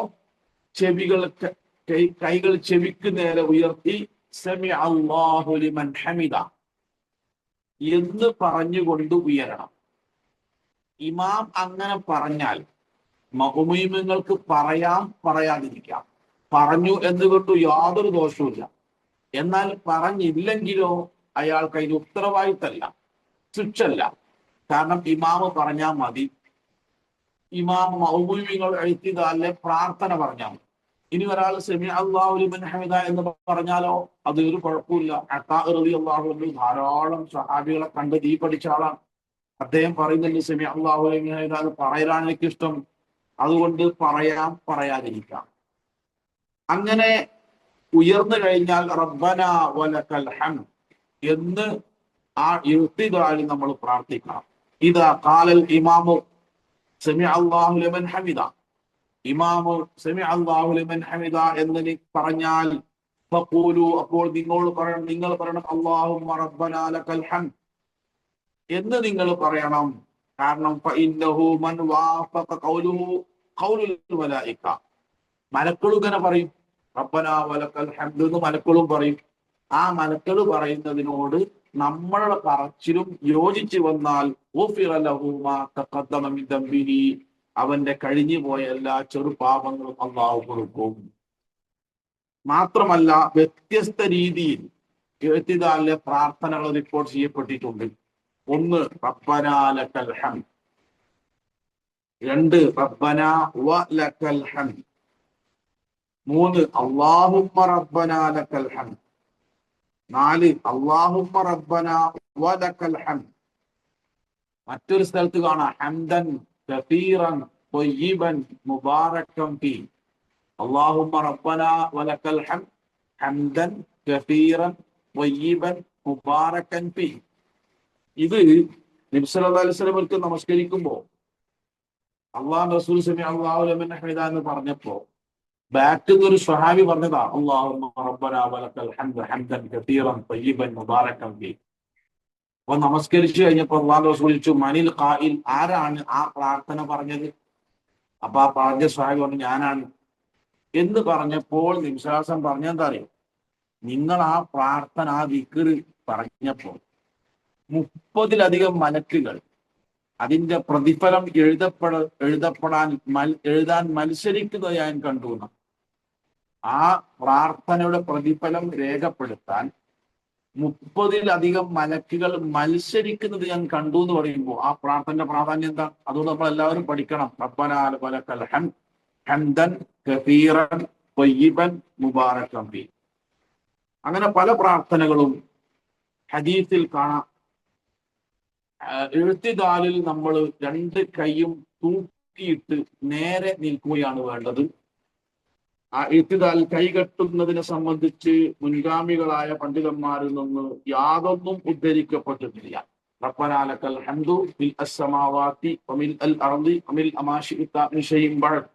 കൈകൾ ചെവിക്ക് നേരെ ഉയർത്തി സമിഅ അല്ലാഹു ലിമൻ ഹമിദ എന്ന് പറഞ്ഞുകൊണ്ട് ഉയരണം. ഇമാം അങ്ങനെ പറഞ്ഞാൽ മഅ്മൂമിങ്ങൾക്ക് പറയാം, പറയാതിരിക്കാം. പറഞ്ഞു എന്നുകൊണ്ട് യാതൊരു ദോഷവുമില്ല. എന്നാൽ പറഞ്ഞില്ലെങ്കിലോ അയാൾക്ക് അതിന് ഉത്തരവാദിത്തമല്ല, ശിക്ഷല്ല. കാരണം ഇമാമ് പറഞ്ഞാൽ മതി. ഇമാം മഅ്മൂമിങ്ങൾ ഇഅ്തിദാലിലെ പ്രാർത്ഥന പറഞ്ഞാൽ മതി. ഇനി ഒരാൾ സമിഅ അല്ലാഹു ലിമൻ ഹമിദ എന്ന് പറഞ്ഞാലോ അത് ഒരു കുഴപ്പമില്ല. അത്താ റളിയല്ലാഹു അൻഹു ധാരാളം സ്വഹാബികളെ കണ്ട് തീ പഠിച്ച ആളാണ്. അദ്ദേഹം പറയുന്നുണ്ട് സമിഅ അല്ലാഹു ലിമൻ ഹമിദ എന്ന് പറയലാണ് എനിക്കിഷ്ടം, അതുകൊണ്ട് പറയാം, പറയാതിരിക്കാം. അങ്ങനെ ഉയർന്നു കഴിഞ്ഞാൽ റബ്ബനാ വലക്കൽ ഹംദ് എന്ന് ആ ഇഅ്തിദാലിൽ നമ്മൾ പ്രാർത്ഥിക്കണം. ഇദാ ഖാലൽ ഇമാമു സമിഅ അല്ലാഹു ലിമൻ ഹമിദ, ഇമാമു സമിഅ അല്ലാഹു ലിമൻ ഹമിദ എന്ന് പറഞ്ഞാൽ ഫഖൂലു, അപ്പോൾ നിങ്ങൾ പറയണം അല്ലാഹുമ്മ റബ്ബനാ ലക്കൽ ഹംദ് എന്ന് നിങ്ങൾ പറയണം. കാരണം ഫഇന്നഹു മൻ വാഫഖ ഖൗലുഹു ഖൗലുൽ മലായിക, മലക്കുകൾ ഇങ്ങനെ പറയും. റബ്ബനാ വലക്കൽ ഹംദ് എന്ന് മലക്കുകളും പറയും. ആ മലക്കൾ പറയുന്നതിനോട് നമ്മളുടെ പറച്ചിലും യോജിച്ചു വന്നാൽ ഗുഫിറ ലഹു മാ തഖദ്ദമ മിൻ ദംബിഹി, അവന്റെ കഴിഞ്ഞു പോയ എല്ലാ ചെറുപാപങ്ങളും അള്ളാഹു കൊടുക്കും. മാത്രമല്ല വ്യത്യസ്ത രീതിയിൽ ഇഅ്തിദാലിലെ പ്രാർത്ഥനകൾ റിപ്പോർട്ട് ചെയ്യപ്പെട്ടിട്ടുണ്ട്. ഒന്ന് റബ്ബനാ ലക്കൽ ഹംദ്, രണ്ട് റബ്ബനാ വലക്കൽ ഹംദ്, മൂന്ന് അല്ലാഹുമ്മ റബ്ബനാ ലക്കൽ ഹംദ്, നാല് അല്ലാഹുമ്മ റബ്ബനാ വലക്കൽ ഹംദ്. മറ്റൊരു സ്ഥലത്ത് കാണാം ഹംദൻ കസീറൻ ത്വയ്യിബൻ മുബാറക്കൻ ഫീ, അല്ലാഹുമ്മ റബ്ബനാ വലക്കൽ ഹംദ് ഹംദൻ കസീറൻ ത്വയ്യിബൻ മുബാറക്കൻ ഫീ. ഇത് നബി സല്ലല്ലാഹു അലൈഹി വസല്ലം നമസ്കരിക്കുമ്പോൾ അല്ലാഹു റസൂൽ സമിഅ അല്ലാഹു ലിമൻ ഹമിദ എന്ന് പറഞ്ഞപ്പോ ബാക്കിൽ നിന്ന് ഒരു സ്വഹാബി പറഞ്ഞതാ അല്ലാഹുമ്മ റബ്ബനാ വലക്കൽ ഹംദ് ഹംദൻ കസീറൻ ത്വയ്യിബൻ മുബാറക്കൻ ഫീ. അപ്പൊ നമസ്കരിച്ചു കഴിഞ്ഞപ്പോ അല്ലാഹു റസൂൽ ചോദിച്ചു മനിൽ ഖായിൽ, ആരാണ് ആ പ്രാർത്ഥന പറഞ്ഞത്? അപ്പൊ ആ പറഞ്ഞ സ്വഹാബി പറഞ്ഞു ഞാനാണ് എന്ന് പറഞ്ഞപ്പോൾ നബി സല്ലല്ലാഹു അലൈഹി വസല്ലം പറഞ്ഞെന്താ അറിയോ? നിങ്ങൾ ആ പ്രാർത്ഥന ആ ദിക്ർ പറഞ്ഞപ്പോൾ 30-ലധികം മലക്കുകൾ അതിന്റെ പ്രതിഫലം എഴുതാൻ മത്സരിക്കുന്നത് ഞാൻ കണ്ടു. ആ പ്രാർത്ഥനയുടെ പ്രതിഫലം രേഖപ്പെടുത്താൻ 30-ലധികം മലക്കുകൾ മത്സരിക്കുന്നത് ഞാൻ കണ്ടു എന്ന് പറയുമ്പോൾ ആ പ്രാർത്ഥനയുടെ പ്രാധാന്യം എന്താ? അതുകൊണ്ട് നമ്മൾ എല്ലാവരും പഠിക്കണം. റബ്ബനാ വലക്കൽ ഹംദ് ഹംദൻ കസീറൻ ത്വയ്യിബൻ മുബാറക്കൻ ഫീ. അങ്ങനെ പല പ്രാർത്ഥനകളും ഹദീസിൽ കാണാം. ഇഅ്തിദാലിൽ നമ്മൾ രണ്ട് കൈയും തൂക്കിയിട്ട് നേരെ നിൽക്കുകയാണ് വേണ്ടത്. ആ ഇഅ്തിദാൽ കൈകെട്ടുന്നതിനെ സംബന്ധിച്ച് മുൻഗാമികളായ പണ്ഡിതന്മാരിൽ നിന്ന് യാതൊന്നും ഉദ്ധരിക്കപ്പെട്ടിട്ടില്ല. റബ്ബനാ ലക്കൽ ഹംദു മിൽ അസ്സമാവാതി വമിൽ അൽ അർളി വമിൽ അമാ ശിഅത മിൻ ശൈഇൻ ബഅദ്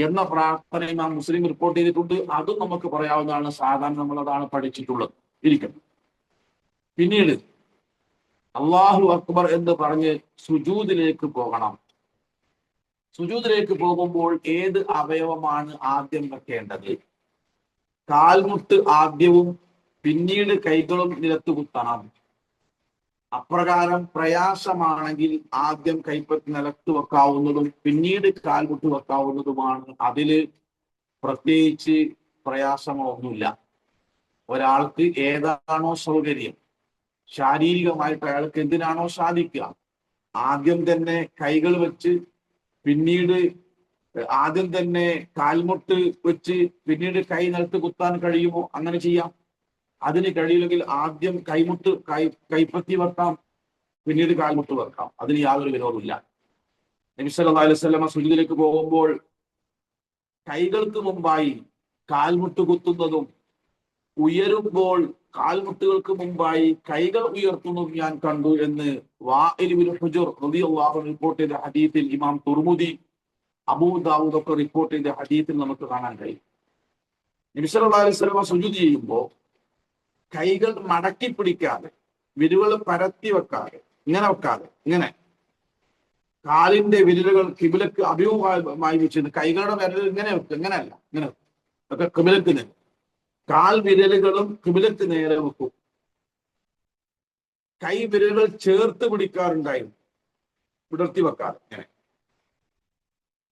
എന്ന പ്രാർത്ഥന ഇമാം മുസ്ലിം റിപ്പോർട്ട് ചെയ്തിട്ടുണ്ട്. അതും നമുക്ക് പറയാവുന്നതാണ്. സാധാരണ നമ്മൾ അതാണ് പഠിച്ചിട്ടുള്ളത്. ഇരിക്കണം. പിന്നീട് അല്ലാഹു അക്ബർ എന്ന് പറഞ്ഞ് സുജൂദിലേക്ക് പോകണം. സുജൂദിലേക്ക് പോകുമ്പോൾ ഏത് അവയവമാണ് ആദ്യം വെക്കേണ്ടത്? കാൽമുട്ട് ആദ്യവും പിന്നീട് കൈകളും നിലത്ത് കുത്തണം. അപ്രകാരം പ്രയാസമാണെങ്കിൽ ആദ്യം കൈപ്പത്തി നിലത്ത് വെക്കാവുന്നതും പിന്നീട് കാൽമുട്ട് വെക്കാവുന്നതുമാണ്. അതില് പ്രത്യേകിച്ച് പ്രയാസങ്ങളൊന്നുമില്ല. ഒരാൾക്ക് ഏതാണോ സൗകര്യം, ശാരീരികമായിട്ട് അയാൾക്ക് എന്തിനാണോ സാധിക്കുക, ആദ്യം തന്നെ കൈകൾ വെച്ച് പിന്നീട് ആദ്യം തന്നെ കാൽമുട്ട് വെച്ച് പിന്നീട് കൈ നിലത്ത് കുത്താൻ കഴിയുമോ? അങ്ങനെ ചെയ്യാം. അതിന് കഴിയില്ലെങ്കിൽ ആദ്യം കൈപ്പത്തി വെക്കാം, പിന്നീട് കാൽമുട്ട് വെക്കാം. അതിന് യാതൊരു വിരോധമില്ല. നബി സല്ലല്ലാഹു അലൈഹി വസല്ലം സുജൂദിലേക്ക് പോകുമ്പോൾ കൈകൾക്ക് മുമ്പായി കാൽമുട്ട് കുത്തുന്നതും ഉയരുമ്പോൾ കാൽമുട്ടുകൾക്ക് മുമ്പായി കൈകൾ ഉയർത്തുന്നതും ഞാൻ കണ്ടു എന്ന് വാഇൽ ഇബ്നു ഹുജർ റളിയല്ലാഹു അൻഹു റിപ്പോർട്ട് ചെയ്ത ഹദീസിൽ ഇമാം തുർമുദി, അബൂ ദാവൂദ് ഒക്കെ റിപ്പോർട്ട് ചെയ്ത ഹദീസിൽ നമുക്ക് കാണാൻ കഴിയും. നബി സല്ലല്ലാഹു അലൈഹി വസല്ലം സുജൂദ് ചെയ്യുമ്പോൾ കൈകൾ മടക്കി പിടിക്കാതെ, വിരലുകൾ പരത്തി വെക്കാതെ, ഇങ്ങനെ വെക്കാതെ, ഇങ്ങനെ കാലിന്റെ വിരലുകൾ കിബിലക്ക് അഭിമുഖമായി വെച്ചിരുന്നു. കൈകളുടെ വിരലുകൾ ഇങ്ങനെ വെക്കും, ഇങ്ങനെയല്ല, ഇങ്ങനെ ഒക്കെ കിബിലക്ക് നേരെ, കാൽ വിരലുകളും കിബിലക്ക് നേരെ വെക്കും. കൈ വിരലുകൾ ചേർത്ത് പിടിക്കാറുണ്ടായിരുന്നു, വിടർത്തി വെക്കാതെ ഇങ്ങനെ.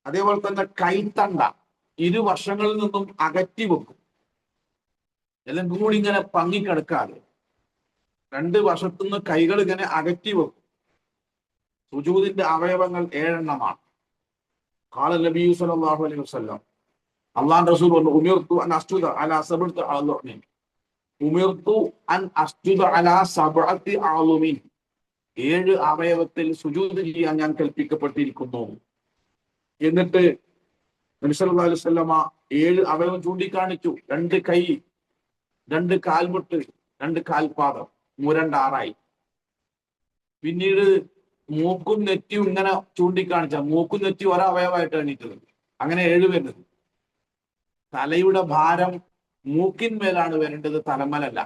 അതേപോലെ തന്നെ കൈത്തണ്ട ഇരുവശങ്ങളിൽ നിന്നും അകറ്റി വെക്കും. എല്ലാം കൂടി ഇങ്ങനെ പങ്ങിക്കിടക്കാതെ രണ്ട് വശത്തുനിന്ന് കൈകൾ ഇങ്ങനെ അകറ്റി വെക്കും. സുജൂദിന്റെ അവയവങ്ങൾ 7 എണ്ണമാണ്. ഖാല നബി സല്ലല്ലാഹു അലൈഹി വസല്ലം, അല്ലാഹുവിന്റെ റസൂൽ പറഞ്ഞു, ഉമിർതു അൻ അസ്ജുദ അലാ സബ്അത്തി അഅ്ളുമിൻ. ഉമിർതു അൻ അസ്ജുദ അലാ സബ്അത്തി അഅ്ളുമിൻ. 7 അവയവത്തിൽ സുജൂദ് ചെയ്യാൻ ഞാൻ കൽപ്പിക്കപ്പെട്ടിരിക്കുന്നു. എന്നിട്ട് നബി സല്ലല്ലാഹു അലൈഹി വസല്ലമ 7 അവയവം ചൂണ്ടിക്കാണിച്ചു. 2 കൈ, 2 കാൽമുട്ട്, 2 കാൽപാദം, 6 പിന്നീട് മൂക്കും നെറ്റിയും ഇങ്ങനെ ചൂണ്ടിക്കാണിച്ച മൂക്കും നെറ്റി ഒരവയവമായിട്ട് എണീറ്റത്. അങ്ങനെ 7 വരുന്നത്. തലയുടെ ഭാരം മൂക്കിന്മേലാണ് വരേണ്ടത്, തലമലല്ല.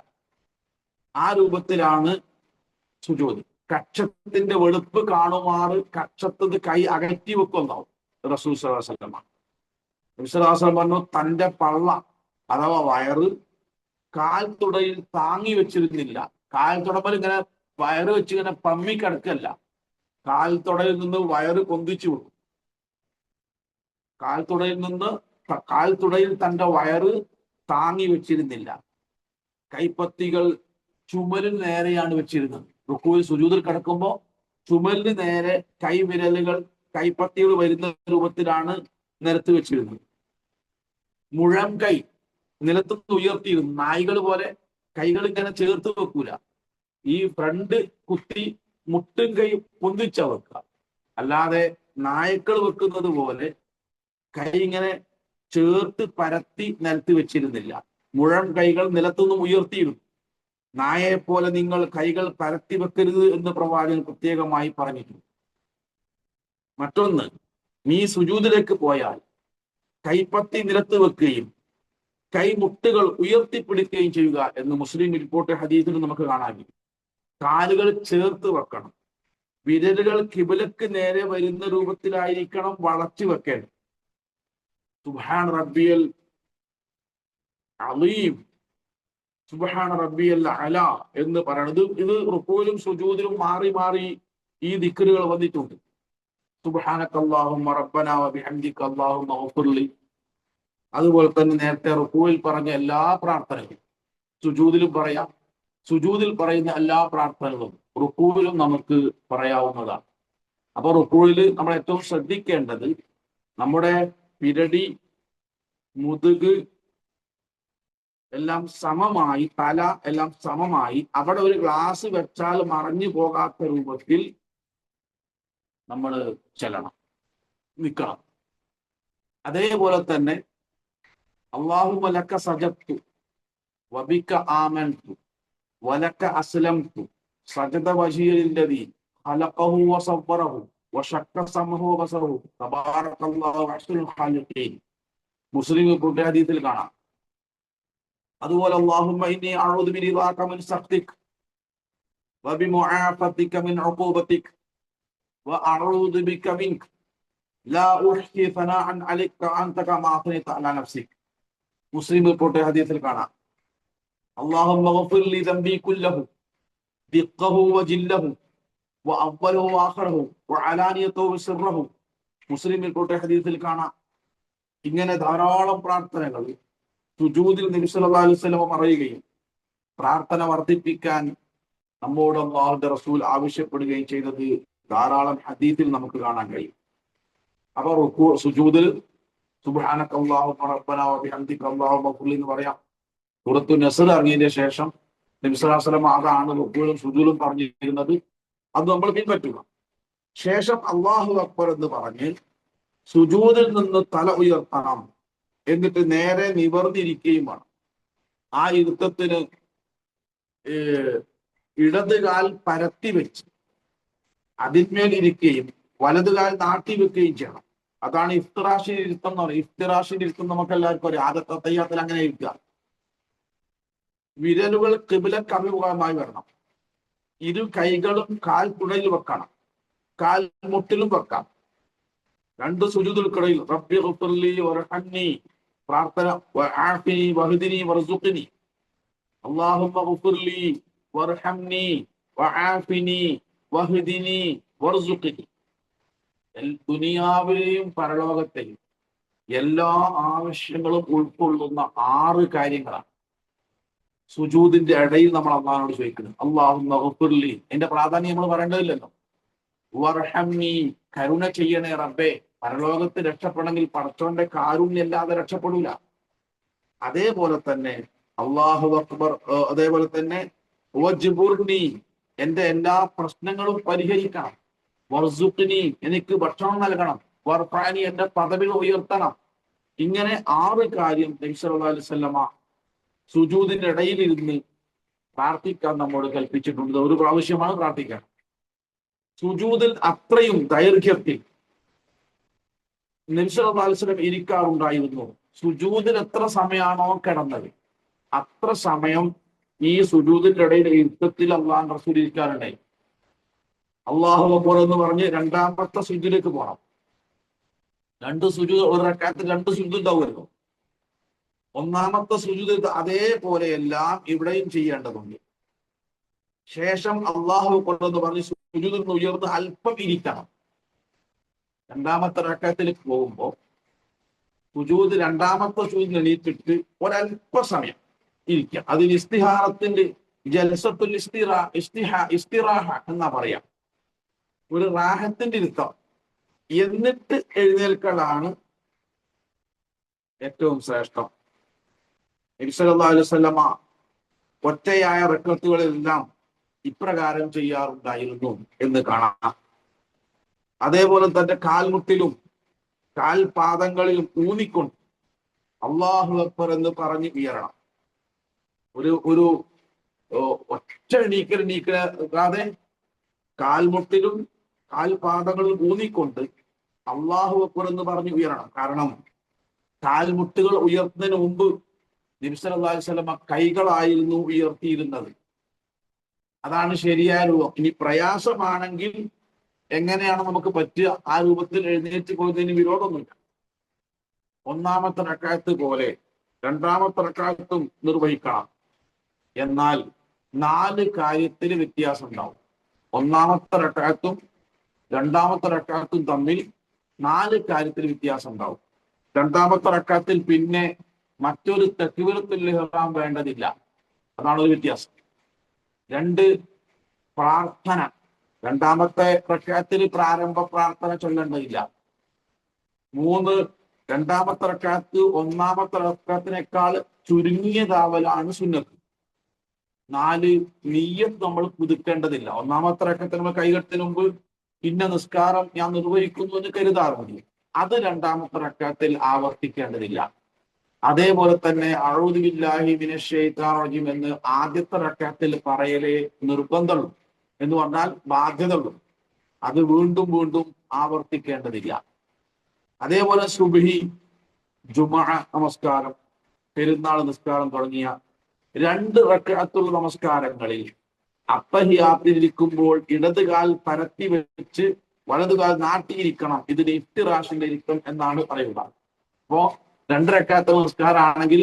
ആ രൂപത്തിലാണ് സുജൂദ്. കക്ഷത്തിന്റെ വെളുപ്പ് കാണുമാറ് കക്ഷത്തത് കൈ അകറ്റി വെക്കുന്നാവും റസൂൽ സല്ലല്ലാഹു അലൈഹി വസല്ലം. നബി സല്ലല്ലാഹു അലൈഹി വസല്ലം പറഞ്ഞു, തന്റെ പള്ള അഥവാ വയറ് കാൽ തുടയിൽ താങ്ങി വെച്ചിരുന്നില്ല. കാൽ തുടമ്പൽ ഇങ്ങനെ വയറ് വെച്ച് ഇങ്ങനെ പമ്മി കിടക്കല്ല. കാൽ തുടയിൽ നിന്ന് വയറ് പൊന്തിച്ചു വെക്കും. കാൽ തുടയിൽ തന്റെ വയറ് താങ്ങി വെച്ചിരുന്നില്ല. കൈപ്പത്തികൾ ചുമലിന് നേരെയാണ് വെച്ചിരുന്നത്. റുക്കൂയിൽ സുജൂദിൽ കിടക്കുമ്പോൾ ചുമലിന് നേരെ കൈവിരലുകൾ കൈപ്പത്തികൾ വരുന്ന രൂപത്തിലാണ് നിലത്ത് വെച്ചിരുന്നത്. മുഴം കൈ നിലത്തുനിന്ന് ഉയർത്തിയിരുന്നു. നായ്കൾ പോലെ കൈകൾ ഇങ്ങനെ ചേർത്ത് വെക്കൂല. ഈ ഫ്രണ്ട് കുത്തി മുട്ടും കൈ പൊന്തിച്ച വെക്കുക. അല്ലാതെ നായ്ക്കൾ വെക്കുന്നത് പോലെ കൈ ഇങ്ങനെ ചേർത്ത് പരത്തി നിലത്ത് വെച്ചിരുന്നില്ല. മുഴം കൈകൾ നിലത്തുനിന്നും ഉയർത്തിയിരുന്നു. നായയെ പോലെ നിങ്ങൾ കൈകൾ പരത്തി വെക്കരുത് എന്ന് പ്രവാചകൻ പ്രത്യേകമായി പറഞ്ഞിട്ടുണ്ട്. മറ്റൊന്ന്, നീ സുജൂദിലേക്ക് പോയാൽ കൈപ്പത്തി നിലത്ത് വെക്കുകയും കൈമുട്ടുകൾ ഉയർത്തിപ്പിടിക്കുകയും ചെയ്യുക എന്ന് മുസ്ലിം റിപ്പോർട്ട് ഹദീസിൽ നമുക്ക് കാണാൻ കഴിയും. കാലുകൾ ചേർത്ത് വെക്കണം. വിരലുകൾ കിബിലക്ക് നേരെ വരുന്ന രൂപത്തിലായിരിക്കണം വളച്ചു വെക്കേണ്ടത്. സുബ്ഹാന റബ്ബിയൽ അലീം, സുബ്ഹാന റബ്ബിയൽ അല എന്ന് പറയുന്നത്. ഇത് റുക്കൂലും സുജൂദിലും മാറി മാറി ഈ ദിക്റുകൾ വന്നിട്ടുണ്ട്. സുബ്ഹാനകല്ലാഹുമ്മ റബ്ബനാ വബിഹംദിക അല്ലാഹുമ്മ ഗ്ഫിർലി. അതുപോലെ തന്നെ നേരത്തെ റുക്കൂയിൽ പറഞ്ഞ എല്ലാ പ്രാർത്ഥനകളും സുജൂദിലും പറയാം. സുജൂദിൽ പറയുന്ന എല്ലാ പ്രാർത്ഥനകളും റുക്കൂയിലും നമുക്ക് പറയാവുന്നതാണ്. അപ്പൊ റുക്കൂയിൽ നമ്മൾ ഏറ്റവും ശ്രദ്ധിക്കേണ്ടത് നമ്മുടെ പിരടി, മുതുക് എല്ലാം സമമായി, തല എല്ലാം സമമായി, അവിടെ ഒരു ഗ്ലാസ് വെച്ചാൽ മറഞ്ഞു പോകാത്ത രൂപത്തിൽ നമ്മൾ ചെല്ലണം, നിൽക്കണം. അതേപോലെ തന്നെ അല്ലാഹുമ്മ ലക സജദ്തു വബിക ആമൻതു വലക അസ്ലംതു സജദ വജിയല്ലദീ ഖലഖഹു വസവ്വറഹു വശക്ക സമഹു വബസറഹു തബാറകല്ലാഹു അഹ്സനുൽ ഖാലിഖീൻ. മുസ്ലിം റിപ്പോർട്ട് ഹദീസിൽ കാണാം. അതുപോലെ അല്ലാഹുമ്മ ഇന്നി അഊദു ബിറിദാക മിൻ സഖ്തിക് വബിമുആഫതിക മിൻ ഉഖൂബതിക് വഅഊദു ബിക മിൻക ലാ ഉഹ്സി സനാഅൻ അലൈക അൻത കമാ അസ്നൈത അലാ നഫ്സിക്. മുസ്ലിം റിപ്പോർട്ട് ഹദീസിൽ കാണാം അല്ലാഹുമ്മ ഗഫിർ ലി ദംബി കുല്ലഹു ദിഖ്ഖഹു വജില്ലഹു വഅവ്വലഹു വആഖിറഹു വഅലാനിയതഹു വസിർറഹു. മുസ്ലിം റിപ്പോർട്ട് ഹദീസിൽ കാണാം ഇങ്ങനെ ധാരാളം പ്രാർത്ഥനകൾ സുജൂദിൽ നബി സല്ലല്ലാഹു അലൈഹി വസല്ലം പറയുകയും പ്രാർത്ഥന വർദ്ധിപ്പിക്കാൻ നമ്മോട് അല്ലാഹുവിന്റെ റസൂൽ ആവശ്യപ്പെടുകയും ചെയ്തത് ധാരാളം ഹദീസിൽ നമുക്ക് കാണാൻ കഴിയും. അപ്പൊ റുക്കൂ സുജൂദിൽ സുബ്ഹാനക അല്ലാഹുമ്മ റബ്ബനാ വബിഹംദിക അല്ലാഹുമ്മ ഖുൽ എന്ന് പറയാം. സൂറത്തു നസ്ർ ഇറങ്ങിയതിന് ശേഷം നബി സല്ലല്ലാഹു അലൈഹി വസല്ലം അതാണ് റുക്കൂലും സുജൂദും പറഞ്ഞിരുന്നത്. അത് നമ്മൾ പിൻപറ്റുക. ശേഷം അല്ലാഹു അക്ബർ എന്ന് പറഞ്ഞ് സുജൂദിൽ നിന്ന് തല ഉയർത്തണം. എന്നിട്ട് നേരെ നിവർന്നിരിക്കുകയും വേണം. ആ ഇരുത്തത്തിന് ഇടതുകാൽ പരത്തി വെച്ച് അതിന്മേൽ ഇരിക്കുകയും വലതുകാൽ നാട്ടി വെക്കുകയും ചെയ്യണം. അതാണ് ഇഫ്തിറാഷിൽ ഇരുത്തം എന്ന് പറയുന്നത്. ഇഫ്തിറാഷിൽ ഇരുത്തം നമുക്ക് എല്ലാവർക്കും അറിയാം. ആദ്യത്തെ തയ്യാത്തിൽ അങ്ങനെ ഇരിക്കുക. വിരലുകൾ ഖിബ്ലക്ക് അഭിമുഖമായി വരണം. ഇരു കൈകളും കാൽ കുടയിൽ വെക്കണം. കാൽ മുട്ടിലും വെക്കാം. രണ്ട് സുജൂദുകൾക്കിടയിൽ റബ്ബി ഗ്ഫിർലി വർഹംനി പ്രാർത്ഥന വആഫിനി വഹ്ദിനി വർസുഖ്നി. അല്ലാഹുമ്മ ഗ്ഫിർലി വർഹംനി വആഫിനി വഹ്ദിനി വർസുഖ്നി. ദുനിയാവിലെയും പരലോകത്തെയും എല്ലാ ആവശ്യങ്ങളും ഉൾക്കൊള്ളുന്ന 6 കാര്യങ്ങളാണ് സുജൂദിന്റെ ഇടയിൽ നമ്മൾ അള്ളാഹിനോട് ചോദിക്കുന്നത്. അല്ലാഹുമ്മ ഗ്ഫിർലി, എന്റെ പ്രാധാന്യം നമ്മൾ പറയേണ്ടതില്ലല്ലോ. വർഹംനി, കരുണ ചെയ്യണേ റബ്ബേ. പരലോകത്ത് രക്ഷപ്പെടണമെങ്കിൽ പടച്ചോന്റെ കാരുണ്യല്ലാതെ രക്ഷപ്പെടൂല. അതേപോലെ തന്നെ അല്ലാഹു അക്ബർ. അതേപോലെ തന്നെ വജ്ബുർനി, എന്റെ എല്ലാ പ്രശ്നങ്ങളും പരിഹരിക്കണം. വർസുഖ്നി, എനിക്ക് ഭക്ഷണം നൽകണം. വർഫഅനി, എന്റെ പദവികൾ ഉയർത്തണം. ഇങ്ങനെ 6 കാര്യം നബി സല്ലല്ലാഹു അലൈഹി വസല്ലമ സുജൂദിന്റെ ഇടയിൽ ഇരുന്ന് പ്രാർത്ഥിക്കാൻ നമ്മോട് കൽപ്പിച്ചിട്ടുണ്ട്. ഒരു പ്രാവശ്യമാണ് പ്രാർത്ഥിക്കാൻ. സുജൂദിൽ അത്രയും ദൈർഘ്യത്തിൽ നബി സല്ലല്ലാഹു അലൈഹി വസല്ലം ഇരിക്കാറുണ്ടായിരുന്നു. സുജൂദിൽ എത്ര സമയമാണോ കിടന്നത് അത്ര സമയം ഈ സുജൂദിന്റെ ഇടയിൽ ഇരുത്തത്തിൽ അള്ളാഹു റസൂൽ ഇരിക്കാറുണ്ടായി. അല്ലാഹു അക്ബർ എന്ന് പറഞ്ഞ് രണ്ടാമത്തെ സുജൂദിലേക്ക് പോകണം. 2 സുജൂദ്, ഒരു റക്അത്തിൽ 2 സുജൂദ് ഉണ്ടാവുമല്ലോ. ഒന്നാമത്തെ സുജൂദ് അതേപോലെ എല്ലാം ഇവിടെയും ചെയ്യേണ്ടതുണ്ട്. ശേഷം അല്ലാഹു അക്ബർ എന്ന് പറഞ്ഞ് സുജൂദിൽ നിന്ന് ഉയർന്ന് അല്പം ഇരിക്കണം. രണ്ടാമത്തെ റക്അത്തിലേക്ക് പോകുമ്പോൾ സുജൂദ് രണ്ടാമത്തെ സുജൂദിൽ എണീറ്റിട്ട് ഒരല്പസമയം ഇരിക്കാം. അതിന് ഇസ്തിഹാറത്തിന്റെ ജൽസത്തുൽ ഇസ്തിറാഹ എന്നാ പറയാം. ഒരു റാഹത്തിന്റെ ഇരുത്തം. എന്നിട്ട് എഴുന്നേൽക്കലാണ് ഏറ്റവും ശ്രേഷ്ഠം. നബി സല്ലല്ലാഹു അലൈഹി വസല്ലമ ഒറ്റയായ റക്അത്തുകളെല്ലാം ഇപ്രകാരം ചെയ്യാറുണ്ടായിരുന്നു എന്ന് കാണാം. അതേപോലെ തന്നെ കാൽമുട്ടിലും കാൽപാദങ്ങളിലും ഊന്നിക്കൊണ്ട് അല്ലാഹു അക്ബർ എന്ന് പറഞ്ഞ് ഉയരണം. ഒരു ഒറ്റ എണീക്കാതെ കാൽമുട്ടിലും കാൽപാദങ്ങളിലും ഊന്നിക്കൊണ്ട് അല്ലാഹു അക്ബർ എന്ന് പറഞ്ഞ് ഉയരണം. കാരണം കാൽമുട്ടുകൾ ഉയർത്തുന്നതിന് മുമ്പ് നബി സല്ലല്ലാഹു അലൈഹി വസല്ലമ കൈകളായിരുന്നു ഉയർത്തിയിരുന്നത്. അതാണ് ശരിയായ രൂപം. ഇനി പ്രയാസമാണെങ്കിൽ എങ്ങനെയാണ് നമുക്ക് പറ്റുക? ആ രൂപത്തിൽ എഴുന്നേറ്റ് പോകുന്നതിന് വിരോധമൊന്നുമില്ല. ഒന്നാമത്തെ റക്അത്ത് പോലെ രണ്ടാമത്തെ റക്അത്തും നിർവഹിക്കണം. എന്നാൽ 4 കാര്യത്തിൽ വ്യത്യാസം ഉണ്ടാവും. ഒന്നാമത്തെ റക്അത്തും രണ്ടാമത്തെ റക്അത്തും തമ്മിൽ 4 കാര്യത്തിൽ വ്യത്യാസം ഉണ്ടാവും. രണ്ടാമത്തെ റക്അത്തിൽ പിന്നെ മറ്റൊരു തക്ബീറത്തുൽ ഇഹ്റാം വേണ്ടതില്ല. അതാണ് ഒരു വ്യത്യാസം. 2 പ്രാർത്ഥന. രണ്ടാമത്തെ റക്അത്തിൽ പ്രാരംഭ പ്രാർത്ഥന ചൊല്ലേണ്ടതില്ല. 3 രണ്ടാമത്തെ റക്അത്ത് ഒന്നാമത്തെ റക്അത്തിനേക്കാൾ ചുരുങ്ങിയതാവലാണ് സുന്നത്ത്. 4 നിയ്യത്ത് നമ്മൾ പുതുക്കേണ്ടതില്ല. ഒന്നാമത്തെ റക്അത്തിന് നമ്മൾ കൈകെട്ടുന്നതിന് മുമ്പ് പിന്നെ നിസ്കാരം ഞാൻ നിർവഹിക്കുന്നു എന്ന് കരുതാറ് മതി. അത് രണ്ടാമത്തെ റക്അത്തിൽ ആവർത്തിക്കേണ്ടതില്ല. അതേപോലെ തന്നെ അഊദു ബില്ലാഹി മിനശ് ശൈത്വാനിർ റജീം എന്ന് ആദ്യത്തെ റക്അത്തിൽ പറയലേ നിർബന്ധമുള്ളൂ, എന്ന് പറഞ്ഞാൽ ബാധ്യതയുള്ളൂ. അത് വീണ്ടും വീണ്ടും ആവർത്തിക്കേണ്ടതില്ല. അതേപോലെ സുബ്ഹി ജുമുഅ നമസ്കാരം, പെരുന്നാൾ നിസ്കാരം തുടങ്ങിയ 2 റക്അത്തുള്ള നമസ്കാരങ്ങളിൽ അത്തഹിയാത്തിലിരിക്കുമ്പോൾ ഇടത് കാൽ പരത്തി വെച്ച് വലതു കാൽ നാട്ടിയിരിക്കണം. ഇതിന് ഇഫ്തിറാഷിന്റെ ഇരിക്കം എന്നാണ് പറയുക. അപ്പോ 2 റക്അത്ത് നമസ്കാരമാണെങ്കിൽ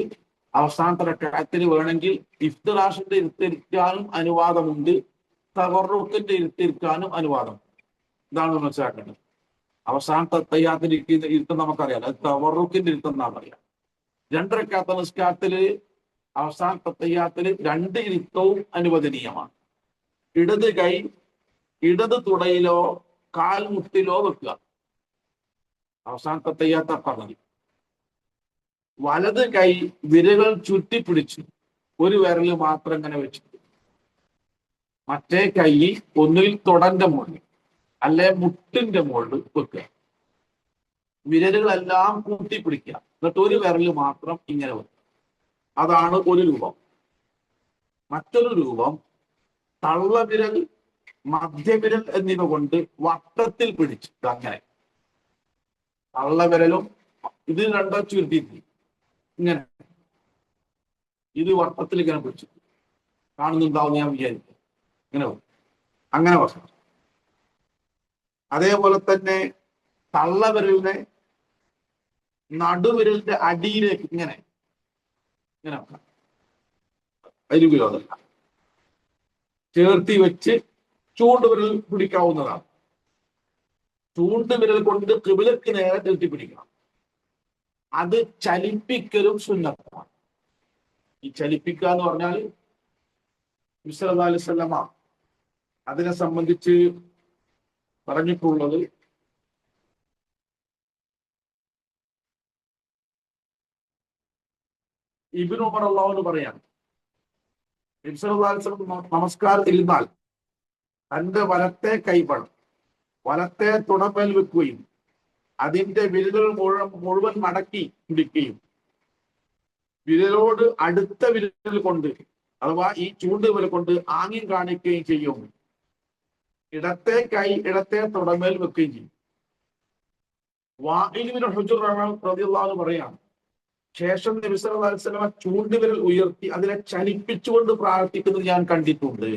അവസാനത്തെ റക്അത്തിന് വേണമെങ്കിൽ ഇഫ്തിറാഷിന്റെ ഇരുത്തിരിക്കാനും അനുവാദമുണ്ട്, തവറുക്കിന്റെ ഇരുത്തിരിക്കാനും അനുവാദം. ഇതാണ് മനസ്സിലാക്കേണ്ടത്. അവസാനത്തെ അത്തഹിയാത്തിന്റെ ഇരുത്തം നമുക്കറിയാം, അത് തവറുക്കിന്റെ ഇരുത്തം എന്നാ പറയാം. 2 റക്അത്ത് നമസ്കാരത്തില് അവസാനത്തെ അത്തഹിയാത്തില് 2 ഇരുത്തവും അനുവദനീയമാണ്. ഇടത് കൈ ഇടത് തുടയിലോ കാൽമുട്ടിലോ വെക്കുക, അവസാനത്തെ അത്തഹിയാത്ത പറഞ്ഞത്. വലത് കൈ വിരലുകൾ ചുറ്റിപ്പിടിച്ച് ഒരു വിരല് മാത്രം ഇങ്ങനെ വെച്ചിട്ട് മറ്റേ കൈ ഒന്നുകിൽ തുടന്റെ മുകളിൽ അല്ലെ മുട്ടിന്റെ മുകളിൽ വെക്കുക. വിരലുകളെല്ലാം കൂട്ടിപ്പിടിക്കുക, എന്നിട്ട് ഒരു വിരല് മാത്രം ഇങ്ങനെ വെക്കുക. അതാണ് ഒരു രൂപം. മറ്റൊരു രൂപം തള്ളവിരൽ, മധ്യവിരൽ എന്നിവ കൊണ്ട് വട്ടത്തിൽ പിടിച്ച് അങ്ങനെ തള്ളവിരലും ഇത് രണ്ടോ ചുരുട്ടി ഇങ്ങനെ ഇത് വട്ടത്തിൽ ഇങ്ങനെ പിടിച്ചു കാണുന്നുണ്ടാവും ഞാൻ വിചാരിക്കും. ഇങ്ങനെ അങ്ങനെ പറഞ്ഞു. അതേപോലെ തന്നെ തള്ളവിരലിനെ നടുവിരലിന്റെ അടിയിലേക്ക് ഇങ്ങനെ ഇങ്ങനെ അതിന് വിരോധമല്ല. ചേർത്തി വെച്ച് ചൂണ്ടുവിരൽ പിടിക്കാവുന്നതാണ്. ചൂണ്ടുവിരൽ കൊണ്ട് കിബിലക്ക് നേരെ ചേർത്തി പിടിക്കണം. അത് ചലിപ്പിക്കലും സുന്നത്താണ്. ഈ ചലിപ്പിക്കുക എന്ന് പറഞ്ഞാൽ നബി സല്ലല്ലാഹു അലൈഹി വസല്ലമ അതിനെ സംബന്ധിച്ച് പറഞ്ഞിട്ടുള്ളത് ഇബ്നു ഉമർ അള്ളാഹു പറയാണ്, നബി സല്ലല്ലാഹു അലൈഹി വസല്ലം നമസ്കാരം ഇരുന്നാൽ തന്റെ വലത്തെ കൈപടം വലത്തെ തുടമേൽ വെക്കുകയും അതിന്റെ വിരലുകൾ മുഴുവൻ മടക്കി പിടിക്കുകയും വിരലോട് അടുത്ത വിരൽ കൊണ്ട് അഥവാ ഈ ചൂണ്ടുവിരൽ കൊണ്ട് ആംഗ്യം കാണിക്കുകയും ചെയ്യും. ഇടത്തെ കൈ ഇടത്തെ തുടമേൽ വെക്കുകയും ചെയ്യും. വാഇൽ ഇബ്നു ഹുജ്ർ റളിയല്ലാഹു അൻഹു പറയാണ്, ശേഷം നബി സല്ലല്ലാഹു അലൈഹി വസല്ലം ചൂണ്ടുവിരൽ ഉയർത്തി അതിനെ ചലിപ്പിച്ചുകൊണ്ട് പ്രാർത്ഥിക്കുന്നത് ഞാൻ കണ്ടിട്ടുണ്ട്.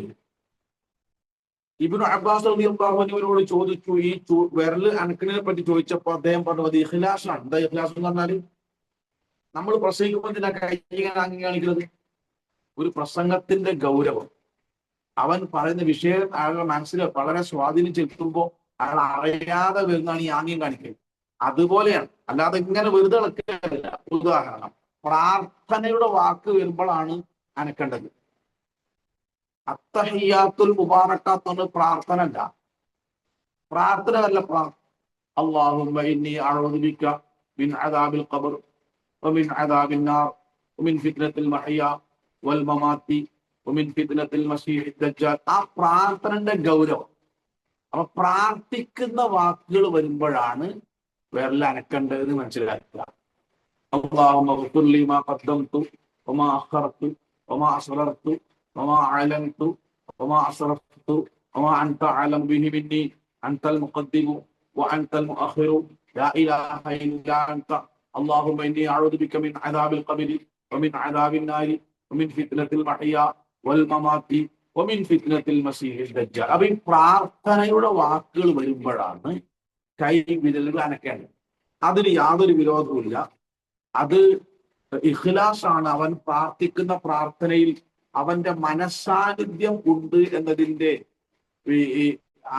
ഇബ്നു അബ്ബാസ് റളിയല്ലാഹു അൻഹുവിനോട് ചോദിച്ചു, ഈ വിരല് അനക്കിനെ പറ്റി ചോദിച്ചപ്പോൾ അദ്ദേഹം പറഞ്ഞു, അത് ഇഖ്ലാസാണ്. എന്താ ഇഖ്ലാസ് എന്ന് പറഞ്ഞാൽ നമ്മൾ പ്രസംഗിക്കുമ്പോൾ ഇതിനെ കൈ ആംഗ്യം കാണിക്കുന്നത് ഒരു പ്രസംഗത്തിന്റെ ഗൗരവം, അവൻ പറയുന്ന വിഷയം അയാളുടെ മനസ്സിൽ വളരെ സ്വാധീനം ചെലുത്തുമ്പോൾ അയാൾ അറിയാതെ വരുന്നതാണ് ഈ ആംഗ്യം കാണിക്കുന്നത്. അതുപോലെയാണ്, അല്ലാതെ ഇങ്ങനെ വെറുതെ ഇളക്കുകയല്ല. ഉദാഹരണം, പ്രാർത്ഥനയുടെ വാക്ക് വരുമ്പോഴാണ് അനക്കേണ്ടത്. അത്തഹിയാത്തുൽ മുബാറക്കാത്ത് എന്ന് പ്രാർത്ഥന അല്ല. പ്രാർത്ഥന അല്ല. അല്ലാഹുമ്മ ഇന്നി അഊദു ബിക മിൻ അദാബിൽ ഖബർ വമിൻ അദാബിൻ നാർ വമിൻ ഫിത്നത്തിൽ മഹ്യ വൽ മമാത്തി വമിൻ ഫിത്നത്തിൽ മസീഹി ദജ്ജാൽ. ആ പ്രാർത്ഥനയുടെ ഗൗരവം. അപ്പൊ പ്രാർത്ഥിക്കുന്ന വാക്കുകൾ വരുമ്പോഴാണ് വിരൽ അനക്കേണ്ടതെന്ന് മനസ്സിലാക്കുക. അല്ലാഹുമ്മ ഗ്ഫിർ ലി മാ ഖദ്ദംതു വമാ അഖർതു വമാ അസ്റർതു വമാ അലൻതു വമാ അസ്റഫ്തു വമാ അൻത അലം ബിഹി മിന്നി അൻതൽ മുഖദ്ദിമു വഅൻതൽ മുഅഖിറു ലാ ഇലാഹ ഇല്ലാ അൻത അല്ലാഹുമ്മ ഇന്നി അഊദു ബിക മിൻ അദാബിൽ ഖബരി വമിൻ അദാബിൻ നാരി വമിൻ ഫിത്നത്തിൽ മഹ്യ വൽ മമാത്തി വമിൻ ഫിത്നത്തിൽ മസീഹി ദജ്ജാൽ. അപ്പൊ ഈ പ്രാർത്ഥനയുടെ വാക്കുകൾ വരുമ്പോഴാണ് കൈ വിരലുകൾ അനക്കേണ്ടത്. അതിന് യാതൊരു വിരോധവുമില്ല. അത് ഇഖ്ലാസാണ്. അവൻ പ്രാർത്ഥിക്കുന്ന പ്രാർത്ഥനയിൽ അവന്റെ മനസ്സാന്നിധ്യം ഉണ്ട് എന്നതിന്റെ ഈ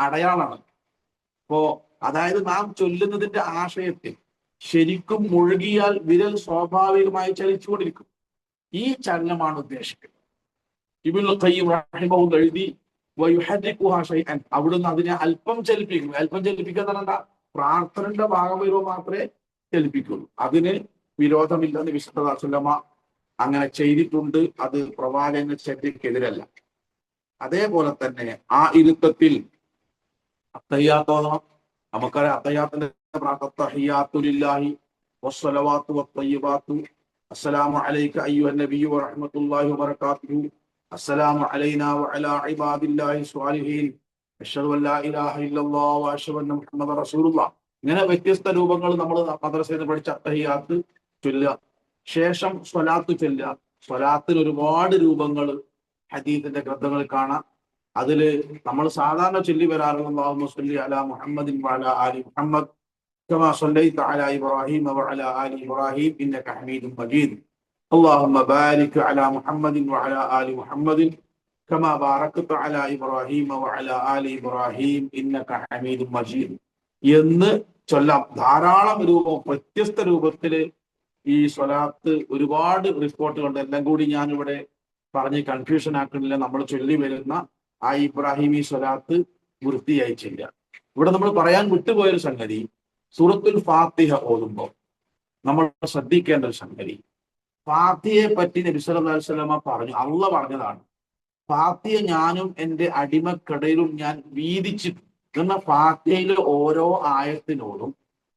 അടയാളമാണ്. അപ്പോ അതായത് നാം ചൊല്ലുന്നതിന്റെ ആശയത്തിൽ ശരിക്കും മുഴുകിയാൽ വിരൽ സ്വാഭാവികമായി ചലിച്ചുകൊണ്ടിരിക്കും. ഈ ചലനമാണ് ഉദ്ദേശിക്കുന്നത്. ഇബ്നുൽ ഖയ്യിം റഹിമഹുല്ലാഹ് എഴുതി വയുഹർരികുഹാ ശൈഅൻ, അവിടുന്ന് അതിനെ അല്പം ചലിപ്പിക്കും. അല്പം ചലിപ്പിക്കുക എന്ന് പറഞ്ഞാൽ പ്രാർത്ഥനയുടെ ഭാഗം വരുമ്പോൾ മാത്രമേ ചലിപ്പിക്കുള്ളൂ. അതിന് വിരോധമില്ലെന്ന് വിശുദ്ധ റസൂലുള്ളാഹി അങ്ങനെ ചെയ്തിട്ടുണ്ട്. അത് പ്രവാചകന്റെ ശരീരക്കെതിരല്ല. അതേപോലെ തന്നെ ആ ഇരുത്തത്തിൽ അത്തഹിയ്യാത്തോണം. നമുക്കറിയാം അത്തഹിയ്യാത്തിന്റെ തഹിയ്യാത്തു ലില്ലാഹി വസ്സലവാത്തു വത്തയ്യിബാത്തു അസ്സലാമു അലൈക അയ്യുഹൻ നബിയ്യു വറഹ്മത്തുള്ളാഹി വബറകാതുഹു അസ്സലാമു അലൈനാ വഅലാ ഇബാദില്ലാഹി സ്വാലിഹീൻ അശ്ഹദു അൻ ലാ ഇലാഹ ഇല്ലല്ലാഹു വഅശ്ഹദു അന്ന മുഹമ്മദൻ റസൂലുള്ളാഹ്. ഇങ്ങനെ വ്യത്യസ്ത രൂപങ്ങൾ നമ്മൾ മദ്രസയിൽ പഠിച്ച അത്തഹിയ്യാത്ത് ചൊല്ലുക, ശേഷം സ്വലാത്ത് ചൊല്ലുക. സ്വലാത്തിന് ഒരുപാട് രൂപങ്ങൾ ഹദീസിന്റെ ഗ്രന്ഥങ്ങളിൽ കാണാം. അതില് നമ്മൾ സാധാരണ ചൊല്ലി വരാറുള്ള അല്ലാഹുമ്മ സ്വല്ലി അലാ മുഹമ്മദിൻ വഅലാ ആലി മുഹമ്മദ് കമാ സ്വല്ലൈത അലാ ഇബ്രാഹീം വഅലാ ആലി ഇബ്രാഹീം ഇന്നക ഹമീദും മജീദ്. അല്ലാഹുമ്മ ബാരിക് അലാ മുഹമ്മദിൻ വഅലാ ആലി മുഹമ്മദിൻ കമാ ബാറക്ത അലാ ഇബ്രാഹീം വഅലാ ആലി ഇബ്രാഹീം ഇന്നക ഹമീദും മജീദ് എന്ന് ചൊല്ലാം. ധാരാളം രൂപം, വ്യത്യസ്ത രൂപത്തില് ഈ സ്വലാത്ത് ഒരുപാട് റിപ്പോർട്ടുകളുണ്ട്. എല്ലാം കൂടി ഞാനിവിടെ പറഞ്ഞ് കൺഫ്യൂഷൻ ആക്കുന്നില്ല. നമ്മൾ ചൊല്ലി വരുന്ന ആ ഇബ്രാഹിമി സ്വലാത്ത് വൃത്തിയായി ചെല്ലുക. ഇവിടെ നമ്മൾ പറയാൻ വിട്ടുപോയൊരു സംഗതി, സൂറത്തുൽ ഫാത്തിഹ ഓതുമ്പോൾ നമ്മൾ ശ്രദ്ധിക്കേണ്ട ഒരു സംഗതി, ഫാത്തിഹയെ പറ്റി നബി സല്ലല്ലാഹു അലൈഹി വസല്ലമ പറഞ്ഞു, അള്ളാഹ് പറഞ്ഞതാണ്, ഫാത്തിഹ ഞാനും എൻ്റെ അടിമക്കടയിലും ഞാൻ വീതിച്ചിട്ടു എന്ന. ഫാത്തിഹയിലെ ഓരോ ആയത്തിനോടും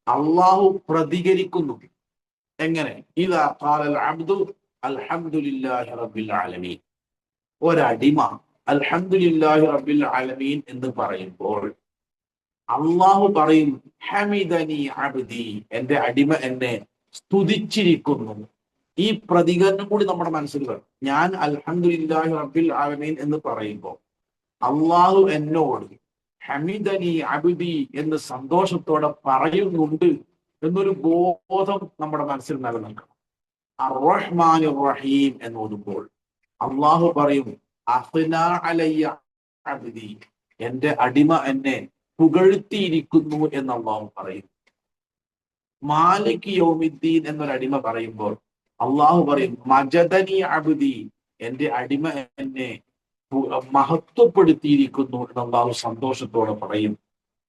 അള്ളാഹു പ്രതികരിക്കുന്നു. എങ്ങനെ? ഇദാ ഖാലൽ അബ്ദു അൽഹംദുലില്ലാഹി റബ്ബിൽ ആലമീൻ. ഒരടിമ അൽഹംദുലില്ലാഹി റബ്ബിൽ ആലമീൻ എന്ന് പറയുമ്പോൾ അള്ളാഹു പറയും ഹമിദനി അബ്ദി, എൻ്റെ അടിമ എന്നെ സ്തുതിച്ചിരിക്കുന്നു. ഈ പ്രതികരണം കൂടി നമ്മുടെ മനസ്സിൽ വരും. ഞാൻ അൽഹംദുലില്ലാഹി റബ്ബിൽ ആലമീൻ എന്ന് പറയുമ്പോൾ അള്ളാഹു എന്നോട് ഹമിദനി അബ്ദി എന്ന് സന്തോഷത്തോടെ പറയുന്നുണ്ട് എന്നൊരു ബോധം നമ്മുടെ മനസ്സിൽ നിലനിൽക്കണം. അർ-റഹ്മാൻ റഹീം എന്ന് ഓതുമ്പോൾ അള്ളാഹു പറയും അഫ്നാ അലയ്യ അബ്ദി, എൻ്റെ അടിമ എന്നെ പുകഴ്ത്തിയിരിക്കുന്നു എന്ന് അള്ളാഹു പറയും. മാലിക് യൗമിദ്ദീൻ എന്നൊരടിമ പറയുമ്പോൾ അള്ളാഹു പറയും മജദനി അബ്ദി, എൻ്റെ അടിമ എന്നെ മഹത്വപ്പെടുത്തിയിരിക്കുന്നു എന്ന് അള്ളാഹു സന്തോഷത്തോടെ പറയും.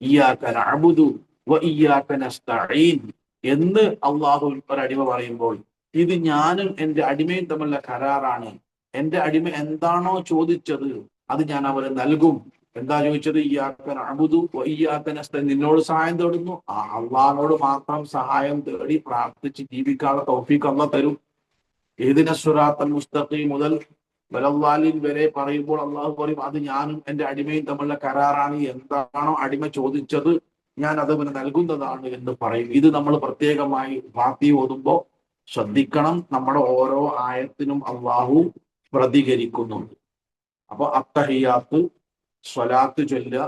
ഇയ്യാക നഅ്ബുദു വ ഇയ്യാക നസ്തഈൻ എന്ന് അള്ളാഹു ഒരടിമ പറയുമ്പോൾ ഇത് ഞാനും എൻ്റെ അടിമയും തമ്മിലുള്ള കരാറാണ്. എൻ്റെ അടിമ എന്താണോ ചോദിച്ചത് അത് ഞാൻ അവന് നൽകും. എന്താ ചോദിച്ചത്? ഇയ്യാക നഅ്ബുദു വ ഇയ്യാക നസ്തഈൻ, നിന്നോട് സഹായം തേടുന്നു. ആ അള്ളാഹിനോട് മാത്രം സഹായം തേടി പ്രാർത്ഥിച്ച് ജീവിക്കാനുള്ള തൗഫീഖ് അള്ളാഹ് തരും. ഇഹ്ദിന സിറാത്തൽ മുസ്തഖീം മുതൽ വലല്ലാലിൻ വരെ പറയുമ്പോൾ അള്ളാഹു പറയും അത് ഞാനും എൻ്റെ അടിമയും തമ്മിലുള്ള കരാറാണ്. എന്താണോ അടിമ ചോദിച്ചത് ഞാൻ അത് അവന് നൽകുന്നതാണ് എന്ന് പറയും. ഇത് നമ്മൾ പ്രത്യേകമായി ഫാത്തിഹ ഓതുമ്പോൾ ശ്രദ്ധിക്കണം. നമ്മുടെ ഓരോ ആയത്തിനും അള്ളാഹു പ്രതികരിക്കുന്നുണ്ട്. അപ്പൊ അത്തഹിയാത്ത്, സ്വലാത്ത് ചൊല്ലുക.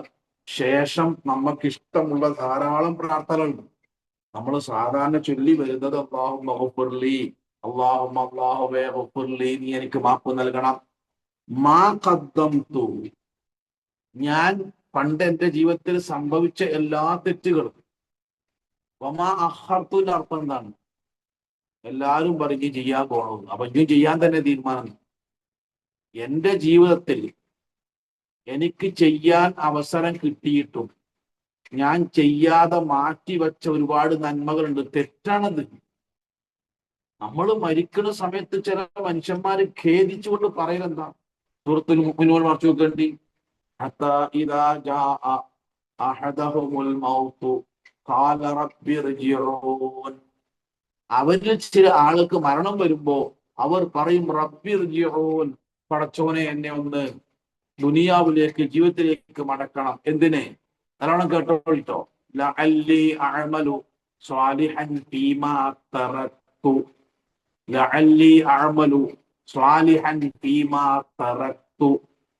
ശേഷം നമുക്ക് ഇഷ്ടമുള്ള ധാരാളം പ്രാർത്ഥനകളുണ്ട്. നമ്മൾ സാധാരണ ചൊല്ലി വരുന്നത് അല്ലാഹുമ്മ ഗഫിർലി, അല്ലാഹുമ്മ അല്ലാഹുവേ ഗഫിർലി, നീ എനിക്ക് മാപ്പ് നൽകണം. മാ ഖദ്ദംതു, ഞാൻ പണ്ട് എൻ്റെ ജീവിതത്തിൽ സംഭവിച്ച എല്ലാ തെറ്റുകളും. വമാ അഖർതുന്റെ അർത്ഥം എന്താണ്? എല്ലാവരും പറഞ്ഞ് ചെയ്യാൻ പോകണമെന്ന്. അപ്പൊ ഇനി ചെയ്യാൻ തന്നെ തീരുമാനം. എൻ്റെ ജീവിതത്തിൽ എനിക്ക് ചെയ്യാൻ അവസരം കിട്ടിയിട്ടും ഞാൻ ചെയ്യാതെ മാറ്റിവെച്ച ഒരുപാട് നന്മകളുണ്ട്. തെറ്റാണത്. നമ്മൾ മരിക്കുന്ന സമയത്ത് ചില മനുഷ്യന്മാര് ഖേദിച്ചുകൊണ്ട് പറയുന്നെന്താ? സൂറത്തുൽ മുഅ്മിനൂൻ മറച്ചു വെക്കേണ്ടി, ഹത്താ ഇദാ ജാഅ അഹദഹുൽ മൗതു ഖാല റബ്ബി ഇർജിഊൻ. അവരിൽ ചില ആൾക്ക് മരണം വരുമ്പോ അവർ പറയും റബ്ബി ഇർജിഊൻ, പടച്ചോനെ എന്നെ ഒന്ന് ദുനിയാവിലേക്ക്, ജീവിതത്തിലേക്ക് മടക്കണം. എന്തിനെ? നല്ലോണം കേട്ടോ. ലഅല്ലി അഅമലു സ്വാലിഹൻ ഫീമാ തറക്തു, ലഅല്ലി അഅമലു സ്വാലിഹൻ ഫീമാ തറക്തു.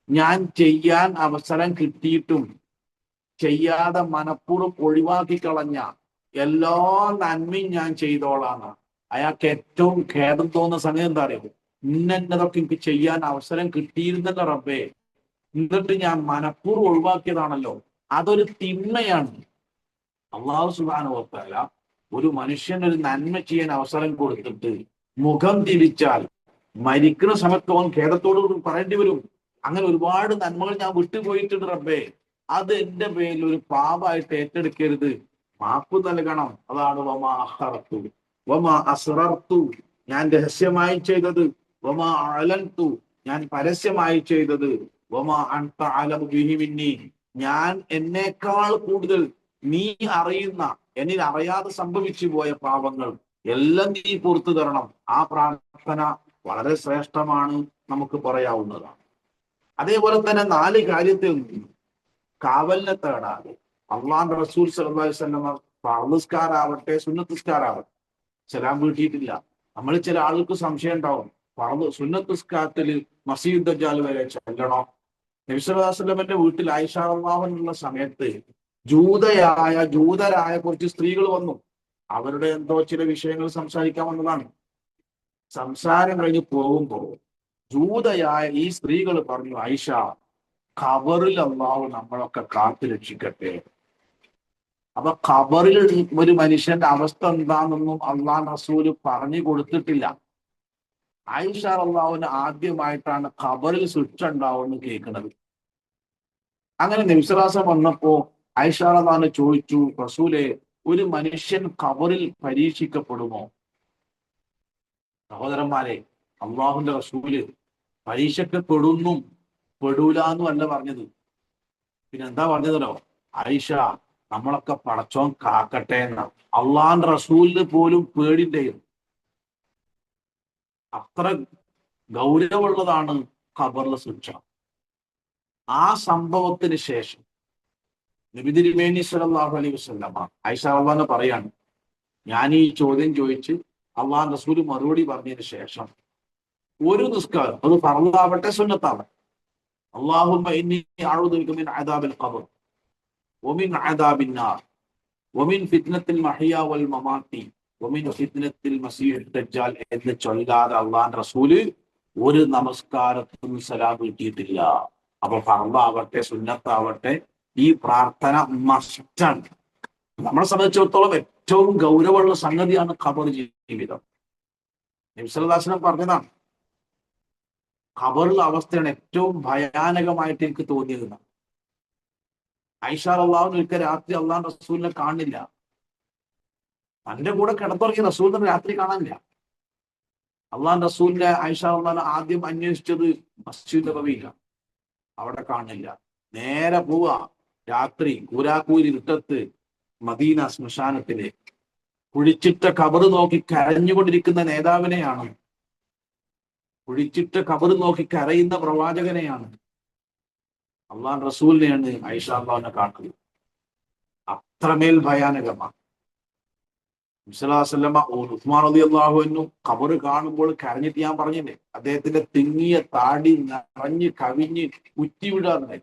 ഞാൻ ചെയ്യാൻ അവസരം കിട്ടിയിട്ടും ചെയ്യാതെ മനഃപൂർവ്വം ഒഴിവാക്കി കളഞ്ഞ എല്ലാ നന്മയും ഞാൻ ചെയ്തോളാണ്. അയാൾക്ക് ഏറ്റവും ഖേദം തോന്നുന്ന സമയം എന്താ അറിയോ? ഇന്നതൊക്കെ എനിക്ക് ചെയ്യാൻ അവസരം കിട്ടിയിരുന്നല്ലോ റബ്ബേ, എന്നിട്ട് ഞാൻ മനഃപൂർവ്വം ഒഴിവാക്കിയതാണല്ലോ. അതൊരു തിന്മയാണ്. അല്ലാഹു സുബ്ഹാനഹു വ തആല ഒരു മനുഷ്യന് ഒരു നന്മ ചെയ്യാൻ അവസരം കൊടുത്തിട്ട് മുഖം തിരിച്ചാൽ മരിക്കുന്ന സമയത്ത് അവൻ ഖേദത്തോട് പറയേണ്ടി വരും, അങ്ങനെ ഒരുപാട് നന്മകൾ ഞാൻ വിട്ടുപോയിട്ടുണ്ട് റബ്ബേ, അത് എൻ്റെ പേരിൽ ഒരു പാപമായിട്ട് ഏറ്റെടുക്കരുത്, മാപ്പ് നൽകണം. അതാണ് വമാ അഖറത്തു വമാ അസ്റർതു, ഞാൻ രഹസ്യമായി ചെയ്തത്, വമാ അലൻതു, ഞാൻ പരസ്യമായി ചെയ്തത്, വമാ അൻത അലമു ബിഹി മിന്നി, ഞാൻ എന്നേക്കാൾ കൂടുതൽ നീ അറിയുന്ന, എന്നിൽ അറിയാതെ സംഭവിച്ചു പോയ പാപങ്ങൾ എല്ലാം നീ പുറത്തു തരണം. ആ പ്രാർത്ഥന വളരെ ശ്രേഷ്ഠമാണ്, നമുക്ക് പറയാവുന്നതാണ്. അതേപോലെ തന്നെ 4 കാര്യത്തിൽ കാവലിനെ തേടാതെ അള്ളാഹുവിന്റെ റസൂൽ സല്ലല്ലാഹു അലൈഹി വസല്ലം ഫർള് നിസ്കാരാവട്ടെ സുന്നത്ത് നിസ്കാരാവട്ടെ സലാം വീട്ടിയിട്ടില്ല. നമ്മൾ ചില ആളുകൾക്ക് സംശയം ഉണ്ടാവും, ഫർദ് സുന്നത്ത് നിസ്കാരത്തിൽ മസീഹ് ദജ്ജാൽ വരെ ചെല്ലണോ? നബി സല്ലല്ലാഹു അലൈഹി വസല്ലമയുടെ വീട്ടിൽ ആയിഷ റളിയല്ലാഹു അൻഹയുള്ള സമയത്ത് ജൂതരായ കുറച്ച് സ്ത്രീകൾ വന്നു. അവരുടെ എന്തോ ചില വിഷയങ്ങൾ സംസാരിക്കാൻ വന്നതാണ്. സംസാരം കഴിഞ്ഞ് പോകുമ്പോൾ ജൂതയായ ഈ സ്ത്രീകൾ പറഞ്ഞു, ആയിഷ, ഖബറിൽ അല്ലാഹു നമ്മളൊക്കെ കാത്തു രക്ഷിക്കട്ടെ. അപ്പൊ ഖബറിൽ ഒരു മനുഷ്യന്റെ അവസ്ഥ എന്താണെന്നൊന്നും അള്ളാഹ് റസൂല് പറഞ്ഞു കൊടുത്തിട്ടില്ല. ആയിഷ റളിയല്ലാഹുവിന് ആദ്യമായിട്ടാണ് ഖബറിൽ ശിക്ഷ ഉണ്ടാവുമെന്ന് കേൾക്കുന്നത്. അങ്ങനെ നബിസ്വലാസം വന്നപ്പോ ആയിഷ റളിയല്ലാഹു ചോദിച്ചു, റസൂലെ, ഒരു മനുഷ്യൻ ഖബറിൽ പരീക്ഷിക്കപ്പെടുമോ? സഹോദരന്മാരെ, അള്ളാഹുന്റെ റസൂല് പരീക്ഷിക്കപ്പെടുന്നും പെടൂല എന്നും അല്ല പറഞ്ഞത്. പിന്നെ എന്താ പറഞ്ഞതല്ലോ? ആയിഷ, നമ്മളൊക്കെ പടച്ചോൻ കാക്കട്ടെ എന്ന. അള്ളാഹിന്റെ റസൂലിന് പോലും പേടിണ്ടായിരുന്നു. അത്ര ഗൗരവമുള്ളതാണ് ഖബറിലെ ശിക്ഷ. ആ സംഭവത്തിന് ശേഷം നബി തിരുമേനി സല്ലല്ലാഹു അലൈഹി വസല്ലമ ആയിഷ റളിയല്ലാഹു പറയാണ്, ഞാൻ ഈ ചോദ്യം ചോദിച്ച് അള്ളാഹു റസൂൽ മറുപടി പറഞ്ഞതിന് ശേഷം ഒരു നിസ്കാരം, അത് ഫർളാവട്ടെ സുന്നത്താവട്ടെ, അല്ലാഹുമ്മ ഇന്നി അഊദു ബിക മിൻ അദാബിൽ ഖബർ വമിൻ അദാബിൻ നാർ വമിൻ ഫിത്നത്തിൽ മഹിയ വൽ മമാത്തി വമിൻ ഫിത്നത്തിൽ മസീഹ് ദജ്ജാൽ എന്ന് ചൊല്ലാതെ അള്ളാഹുവിന്റെ റസൂല് ഒരു നമസ്കാരത്തിനും സലാം കിട്ടിയിട്ടില്ല. അപ്പൊ ഫർളാവട്ടെ സുന്നത്താവട്ടെ ഈ പ്രാർത്ഥന മസ്റ്റാണ്. നമ്മളെ സംബന്ധിച്ചിടത്തോളം ഏറ്റവും ഗൗരവമുള്ള സംഗതിയാണ് ഖബർ ജീവിതം. നബി സല്ലല്ലാഹു അലൈഹി വസല്ലം പറഞ്ഞതാണ്, ഖബറിലെ അവസ്ഥയാണ് ഏറ്റവും ഭയാനകമായിട്ട് എനിക്ക് തോന്നിയത്. ആയിഷ റളിയല്ലാഹു അൻഹ ഒരിക്കൽ രാത്രി അള്ളാഹുവിന്റെ റസൂലിനെ കാണില്ല. തന്റെ കൂടെ കിടന്നുറങ്ങിയ റസൂലിനെ രാത്രി കാണാനില്ല. അള്ളാഹുവിന്റെ റസൂലിനെ ആയിഷ റളിയല്ലാഹു അൻഹ ആദ്യം അന്വേഷിച്ചത് മസ്ജിദ് നബവിയിലാണ്. അവിടെ കാണില്ല. നേരെ പോവാ രാത്രി കൂരാക്കൂരി ഇരുട്ടത്ത് മദീന ശ്മശാനത്തിലെ കുഴിച്ചിട്ട ഖബറ് നോക്കി കരഞ്ഞുകൊണ്ടിരിക്കുന്ന നേതാവിനെയാണ്, കുഴിച്ചിട്ട ഖബറ് നോക്കി കരയുന്ന പ്രവാചകനെയാണ്, അള്ളാഹു റസൂലിനെയാണ് ആയിഷ അള്ളാഹുവിനെ കാട്ടുന്നത്. അത്രമേൽ ഭയാനകമാണ്. ഉസ്മാൻ റളിയല്ലാഹു അൻഹു ഖബറ് കാണുമ്പോൾ കരഞ്ഞിട്ട് ഞാൻ പറഞ്ഞില്ലേ, അദ്ദേഹത്തിന്റെ തിങ്ങിയ താടി നിറഞ്ഞ് കവിഞ്ഞ് ഉറ്റിവിടാറുണ്ട്.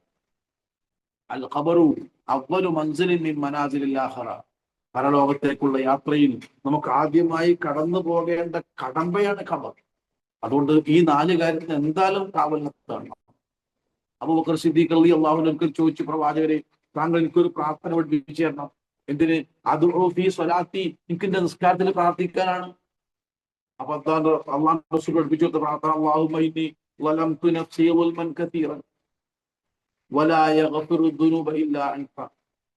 അൽ ഖബറു അവ്വലു മൻസിലിൻ മിൻ മനാസിലിൽ ആഖിറ. പരലോകത്തേക്കുള്ള യാത്രയിൽ നമുക്ക് ആദ്യമായി കടന്നു പോകേണ്ട കടമ്പയാണ് ഖബർ. അതുകൊണ്ട് ഈ 4 കാര്യത്തിന് എന്തായാലും കാവൽ നിർത്തണം. അബൂബക്കർ സിദ്ദീഖ് റളിയല്ലാഹു അൻഹു ചോദിച്ചു, പ്രവാചകരെ, താങ്കൾ എനിക്കൊരു പ്രാർത്ഥന പഠിപ്പിച്ചു തരണം. എന്തിന്? അദ്ഉ ഫീ സ്വലാത്തി, എനിക്ക് എന്റെ നിസ്കാരത്തിൽ പ്രാർത്ഥിക്കാനാണ്. അപ്പൊ അള്ളാഹു റസൂൽ പഠിപ്പിച്ചു കൊടുത്ത പ്രാർത്ഥന, അല്ലാഹുമ്മ ഇന്നി ളലംതു നഫ്സി ളുൽമൻ കതീറൻ വലാ യഗ്ഫിറു ദുനൂബ ഇല്ലാ അൻത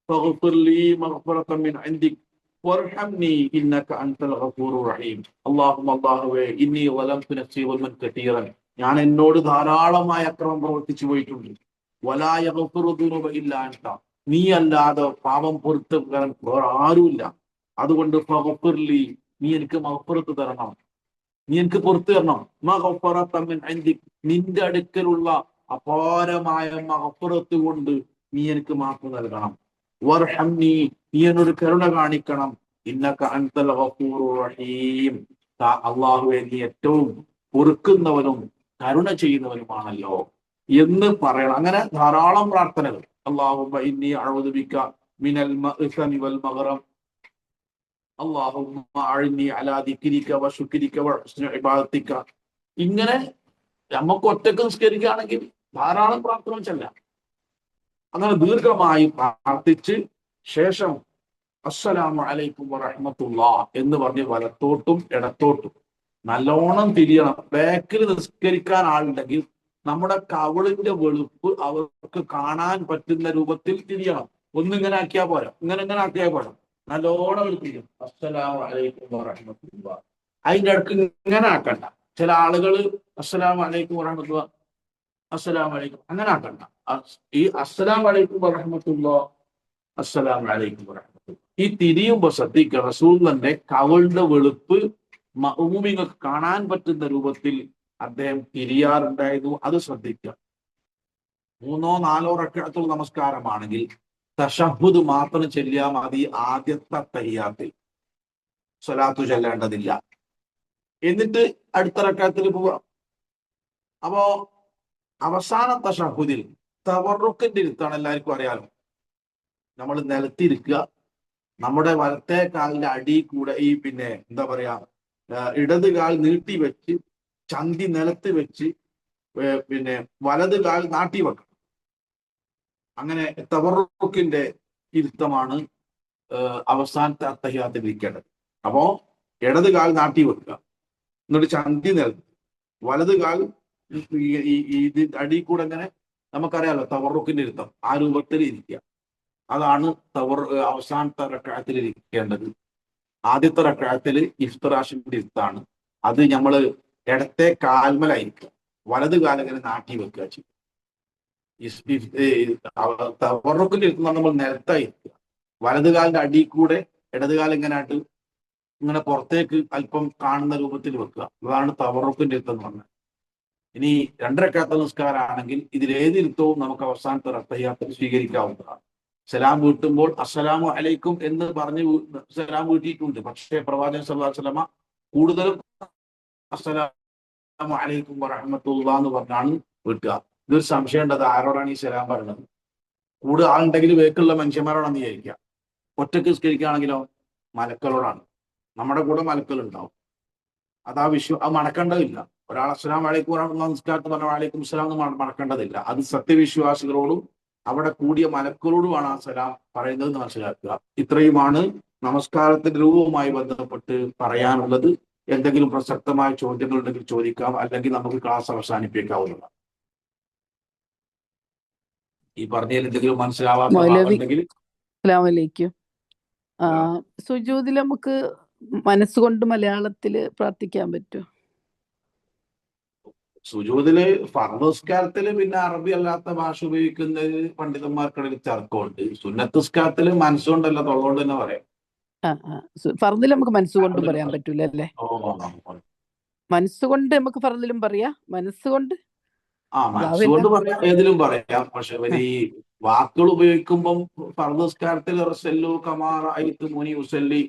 ഫഗ്ഫിർ ലീ മഗ്ഫിറതൻ മിൻ ഇൻദിക് വർഹംനി ഇന്നക അൻതൽ ഗഫൂറുർ റഹീം. അല്ലാഹുവേ, ഇന്നി ളലംതു നഫ്സി ളുൽമൻ കതീറൻ, ഞാൻ എന്നോട് ധാരാളമായ അക്രമം പ്രവർത്തിച്ചു പോയിട്ടുണ്ട്. വലാ യഗ്ഫിറു ദുനൂബ ഇല്ലാ അൻത, നീ അല്ലാതെ പാപം പൊറുത്ത് വേറെ ആരുമില്ല. അതുകൊണ്ട് ഫഗ്ഫിർ ലീ, നീ എനിക്ക് മഗ്ഫിറത്ത് തരണം, നീ എനിക്ക് പുറത്തു തരണം. മഗ്ഫിറതൻ മിൻ ഇൻദിക്, നിന്റെ അടുക്കലുള്ള അപാരമായ മഗ്ഫിറത്ത് കൊണ്ട് നീ എനിക്ക് മാപ്പ് നൽകണം. വർഹംനി, നീ എന്നോട് കരുണ കാണിക്കണം. ഇന്നക അൻതൽ ഗഫൂറുർ റഹീം, അല്ലാഹുവേ, നീ ഏറ്റവും പൊറുക്കുന്നവനും കരുണ ചെയ്യുന്നവനുമാണല്ലോ എന്ന് പറയണം. അങ്ങനെ ധാരാളം പ്രാർത്ഥനകൾ. അല്ലാഹുമ്മ ഇന്നി അഊദു ബിക മിനൽ മഅ്സമി വൽ മഗ്റം അല്ലാഹുമ്മ അഇന്നി അലാ ദിക്രിക വശുക്രിക വഹുസ്നി ഇബാദതിക. ഇങ്ങനെ നമുക്ക് ഒറ്റക്ക് നിസ്കരിക്കുകയാണെങ്കിൽ ധാരാളം പ്രാർത്ഥന ചെല്ലാം. അങ്ങനെ ദീർഘമായി പ്രാർത്ഥിച്ച് ശേഷം അസ്സലാമു അലൈക്കും വറഹ്മത്തുള്ളാഹ് എന്ന് പറഞ്ഞ് വലത്തോട്ടും ഇടത്തോട്ടും നല്ലോണം തിരിയണം. ബാക്കിൽ നിസ്കരിക്കാൻ ആളുണ്ടെങ്കിൽ നമ്മുടെ കവിളിന്റെ വെളുപ്പ് അവർക്ക് കാണാൻ പറ്റുന്ന രൂപത്തിൽ തിരിയണം. ഒന്നിങ്ങനെ ആക്കിയാൽ പോരാ, ഇങ്ങനെ ആക്കിയാൽ പോരാ, നല്ലോണം തിരിയണം. അസ്സലാമു അലൈക്കും വറഹ്മത്തുള്ളാഹ്. അതിന്റെ ഇടക്ക് ഇങ്ങനെ ആക്കണ്ട. ചില ആളുകൾ അസ്സലാമു അലൈക്കും വറഹ്മത്തുള്ളാഹ്, അസ്സലാമു അലൈക്കും, അങ്ങനെ ആക്കണ്ട. ഈ അസ്സലാമു അലൈക്കും വറഹ്മത്തുള്ളാഹ്, അസ്സലാമു അലൈക്കും വറഹ്മത്തുള്ളാഹ്, ഈ തിരിയുമ്പോ ശ്രദ്ധിക്കുക, റസൂലിന്റെ കവിളിന്റെ വെളുപ്പ് മഅ്മൂമിങ്ങൾക്ക് കാണാൻ പറ്റുന്ന രൂപത്തിൽ അദ്ദേഹം തിരിയാറുണ്ടായിരുന്നു. അത് ശ്രദ്ധിക്കുക. 3 or 4 റക്അത്തുള്ള നമസ്കാരമാണെങ്കിൽ തശഹ്ഹുദ് മാത്രം ചൊല്ലിയാൽ മതി ആദ്യത്തെ തഹിയ്യാത്തിൽ. സ്വലാത്തു ചൊല്ലേണ്ടതില്ല. എന്നിട്ട് അടുത്ത റക്അത്തിൽ പോവാം. അപ്പോ അവസാന തശഹുദിൽ തവറുക്കിന്റെ ഇരുത്താണ് എല്ലാവർക്കും അറിയാലോ. നമ്മൾ നിലത്തിരിക്കുക, നമ്മുടെ വലത്തെ കാലിന്റെ അടി കൂടെ ഈ പിന്നെ എന്താ പറയാ ഇടത് കാൽ നീട്ടി വെച്ച് ചന്തി നിലത്ത് വെച്ച് പിന്നെ വലത് കാൽ നാട്ടി വെക്കണം. അങ്ങനെ തവറുക്കിന്റെ ഇരുത്തമാണ് അവസാനത്തെ അത്തഹിയാത്തിൽ ഇരിക്കേണ്ടത്. അപ്പോ ഇടത് കാൽ നാട്ടി വെക്കുക, എന്നിട്ട് ചന്തി നിലത്ത്, വലത് കാൽ ഈ അടി കൂടെ അങ്ങനെ നമുക്കറിയാലോ തവറുക്കിന്റെ ഇരുത്തം, ആ രൂപത്തിൽ ഇരിക്കുക. അതാണ് അവസാനത്തെ റക്അത്തിൽ ഇരിക്കേണ്ടത്. ആദ്യത്തെ റക്അത്തിൽ ഇഫ്തിറാഷിന്റെ ഇരുത്താണ്. അത് നമ്മൾ ഇടത്തെ കാൽമലായിരിക്കുക, വലത് കാലിങ്ങനെ നാട്ടി വെക്കുക ചെയ്യും. തവറുക്കിന്റെ ഇരുത്തം നമ്മൾ നിലത്തായിരിക്കുക, വലത് കാലിന്റെ അടി കൂടെ ഇടത് കാലം ഇങ്ങനെ പുറത്തേക്ക് അല്പം കാണുന്ന രൂപത്തിൽ വെക്കുക. അതാണ് തവറുക്കിന്റെ ഇരുത്തം എന്ന് പറഞ്ഞത്. ഇനി 2 റക്അത്ത് നിസ്കാരമാണെങ്കിൽ ഇതിലേതിരുത്തവും നമുക്ക് അവസാനത്തെ അത്തഹിയ്യാത്തിൽ സ്വീകരിക്കാവുന്നതാണ്. സലാം വീട്ടുമ്പോൾ അസ്സലാമു അലൈക്കും എന്ന് പറഞ്ഞ് സലാം വീട്ടിയിട്ടുണ്ട്. പക്ഷേ പ്രവാചകൻ സല്ലല്ലാഹു അലൈഹി വസല്ലമ കൂടുതലും അസ്സലാമു അലൈക്കും വറഹ്മത്തുള്ളാഹി എന്ന് പറഞ്ഞാണ് വീട്ടുക. ഇതൊരു സംശയം ഉണ്ട്, അത് ആരോടാണ് ഈ സലാം പറയുന്നത്? കൂടുതൽ ആളുണ്ടെങ്കിൽ വേക്കുള്ള മനുഷ്യന്മാരോടാണെന്ന് വിചാരിക്കുക. ഒറ്റക്ക് നിസ്കരിക്കുകയാണെങ്കിലോ മലക്കളോടാണ്. നമ്മുടെ കൂടെ മലക്കൾ ഉണ്ടാവും. അത് മടക്കേണ്ടതില്ല. ഒരാൾ അസ്സലാമു അലൈക്കും വറഹ്മത്തുള്ളാഹി നിസ്കാരത്തിൽ പറഞ്ഞ വഅലൈക്കും സലാം എന്ന് മടക്കേണ്ടതില്ല. അത് സത്യവിശ്വാസികളോടും അവിടെ കൂടിയ മലക്കളോടുമാണ് ആ സലാം പറയുന്നത് എന്ന് മനസ്സിലാക്കുക. ഇത്രയുമാണ് നമസ്കാരത്തിന്റെ രൂപവുമായി ബന്ധപ്പെട്ട് പറയാനുള്ളത്. എന്തെങ്കിലും പ്രസക്തമായ ചോദ്യങ്ങൾ ഉണ്ടെങ്കിൽ ചോദിക്കാം, അല്ലെങ്കിൽ നമുക്ക് ക്ലാസ് അവസാനിപ്പിക്കാവുന്നതാണ്. ഈ പറഞ്ഞതിൽ എന്തെങ്കിലും മനസ്സിലാവാത്ത സുജൂദിൽ നമുക്ക് മനസ്സുകൊണ്ട് മലയാളത്തില് പ്രാർത്ഥിക്കാൻ പറ്റുമോ? സുജൂദില് ഫർദ് നിസ്കാരത്തില് പിന്നെ അറബി അല്ലാത്ത ഭാഷ ഉപയോഗിക്കുന്നത് പണ്ഡിതന്മാർക്കിടയിൽ തർക്കമുണ്ട്. സുന്നത്ത് നിസ്കാരത്തില് മനസ്സുകൊണ്ടല്ല തൊള്ളോണ്ട് തന്നെ പറയാം. ഫർദിൽ നമുക്ക് മനസ്സുകൊണ്ട് പറയാൻ പറ്റൂല അല്ലേ? മനസ്സുകൊണ്ട് നമുക്ക് ഫർദിലും പറയാം. മനസ്സുകൊണ്ട് പറയാം, ഏതിലും പറയാം. പക്ഷെ ഈ വാക്കുകൾ ഉപയോഗിക്കുമ്പം ഫർദ് നിസ്കാരത്തിൽ റസല്ലു കമാ റഅയ്തുമൂനി ഉസല്ലി,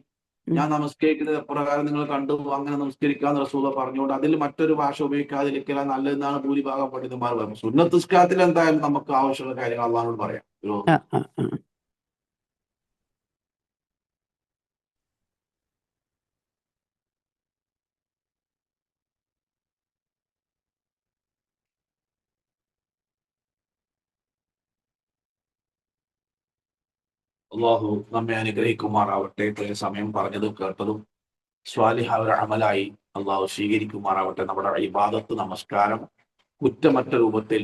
ഞാൻ നമസ്കരിക്കുന്നത് എപ്രകാരം നിങ്ങൾ കണ്ടു അങ്ങനെ നമസ്കരിക്കാന്ന് റസൂല പറഞ്ഞുകൊണ്ട് അതിൽ മറ്റൊരു ഭാഷ ഉപയോഗിക്കാതിരിക്കുക നല്ലതെന്നാണ് ഭൂരിഭാഗം പണ്ഡിതന്മാർ പറയുന്നത്. സുന്നത്ത് നിസ്കാരത്തിൽ എന്തായാലും നമുക്ക് ആവശ്യമുള്ള കാര്യങ്ങൾ അള്ളാഹുവോട് പറയാം. അള്ളാഹു നമ്മെ അനുഗ്രഹിക്കുമാറാവട്ടെ. ഇത്രയും സമയം പറഞ്ഞതും കേട്ടതും സ്വാലിഹായ ഒരു അമലായി അള്ളാഹു സ്വീകരിക്കുമാറാവട്ടെ. നമ്മുടെ ഇബാദത്ത് നമസ്കാരം കുറ്റമറ്റ രൂപത്തിൽ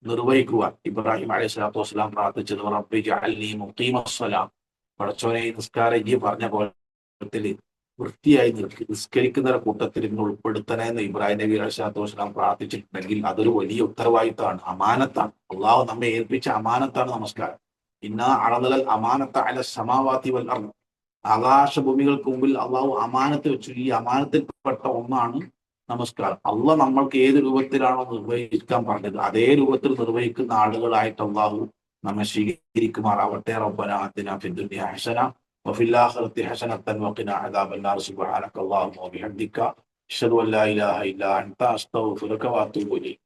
നിർവഹിക്കുവാൻ ഇബ്രാഹിം അലൈഹി സ്വലാത്തു വസ്സലാം പ്രാർത്ഥിച്ചത് റബ്ബി ജഅൽനി മുഖീമസ്സലാം, പടച്ചോനെ നിസ്കാരം ഈ പറഞ്ഞ പോലത്തിൽ വൃത്തിയായി നിസ്കരിക്കുന്നവരുടെ കൂട്ടത്തിൽ ഇന്ന് ഉൾപ്പെടുത്തണേ എന്ന് ഇബ്രാഹിം നബി അലൈഹി സ്വലാത്തു വസ്സലാം പ്രാർത്ഥിച്ചിട്ടുണ്ടെങ്കിൽ അതൊരു വലിയ ഉത്തരവാദിത്തമാണ്, അമാനത്താണ്. അള്ളാഹു നമ്മെ ഏൽപ്പിച്ച അമാനത്താണ് നമസ്കാരം. ഇന്നാ അറദൽ അമാനത്ത അല സമാവാതി വൽ അർദ്, ആകാശഭൂമികൾക്ക് മുമ്പിൽ അള്ളാഹു അമാനത്ത് വെച്ചു. ഈ അമാനത്തിൽപ്പെട്ട ഒന്നാണ് നമസ്കാരം. അള്ളാഹ് നമ്മൾക്ക് ഏത് രൂപത്തിലാണോ നിർവഹിക്കാൻ പറഞ്ഞത് അതേ രൂപത്തിൽ നിർവഹിക്കുന്ന ആളുകളായിട്ട് അള്ളാഹു നമ്മെ സ്വീകരിക്കുമാറാവട്ടെ. റബ്ബനാ ആതിനാ ഫിദ്ദുനിയ ഹസന വഫിൽ ആഖിറതി ഹസനതൻ വഖിനാ അദാബന്നാർ. സുബ്ഹാനക അല്ലാഹുമ്മ വബിഹംദിക അശ്ഹദു അൻ ലാ ഇലാഹ ഇല്ലാ അൻത അസ്തഗ്ഫിറുക വഅതൂബു ഇലൈക്.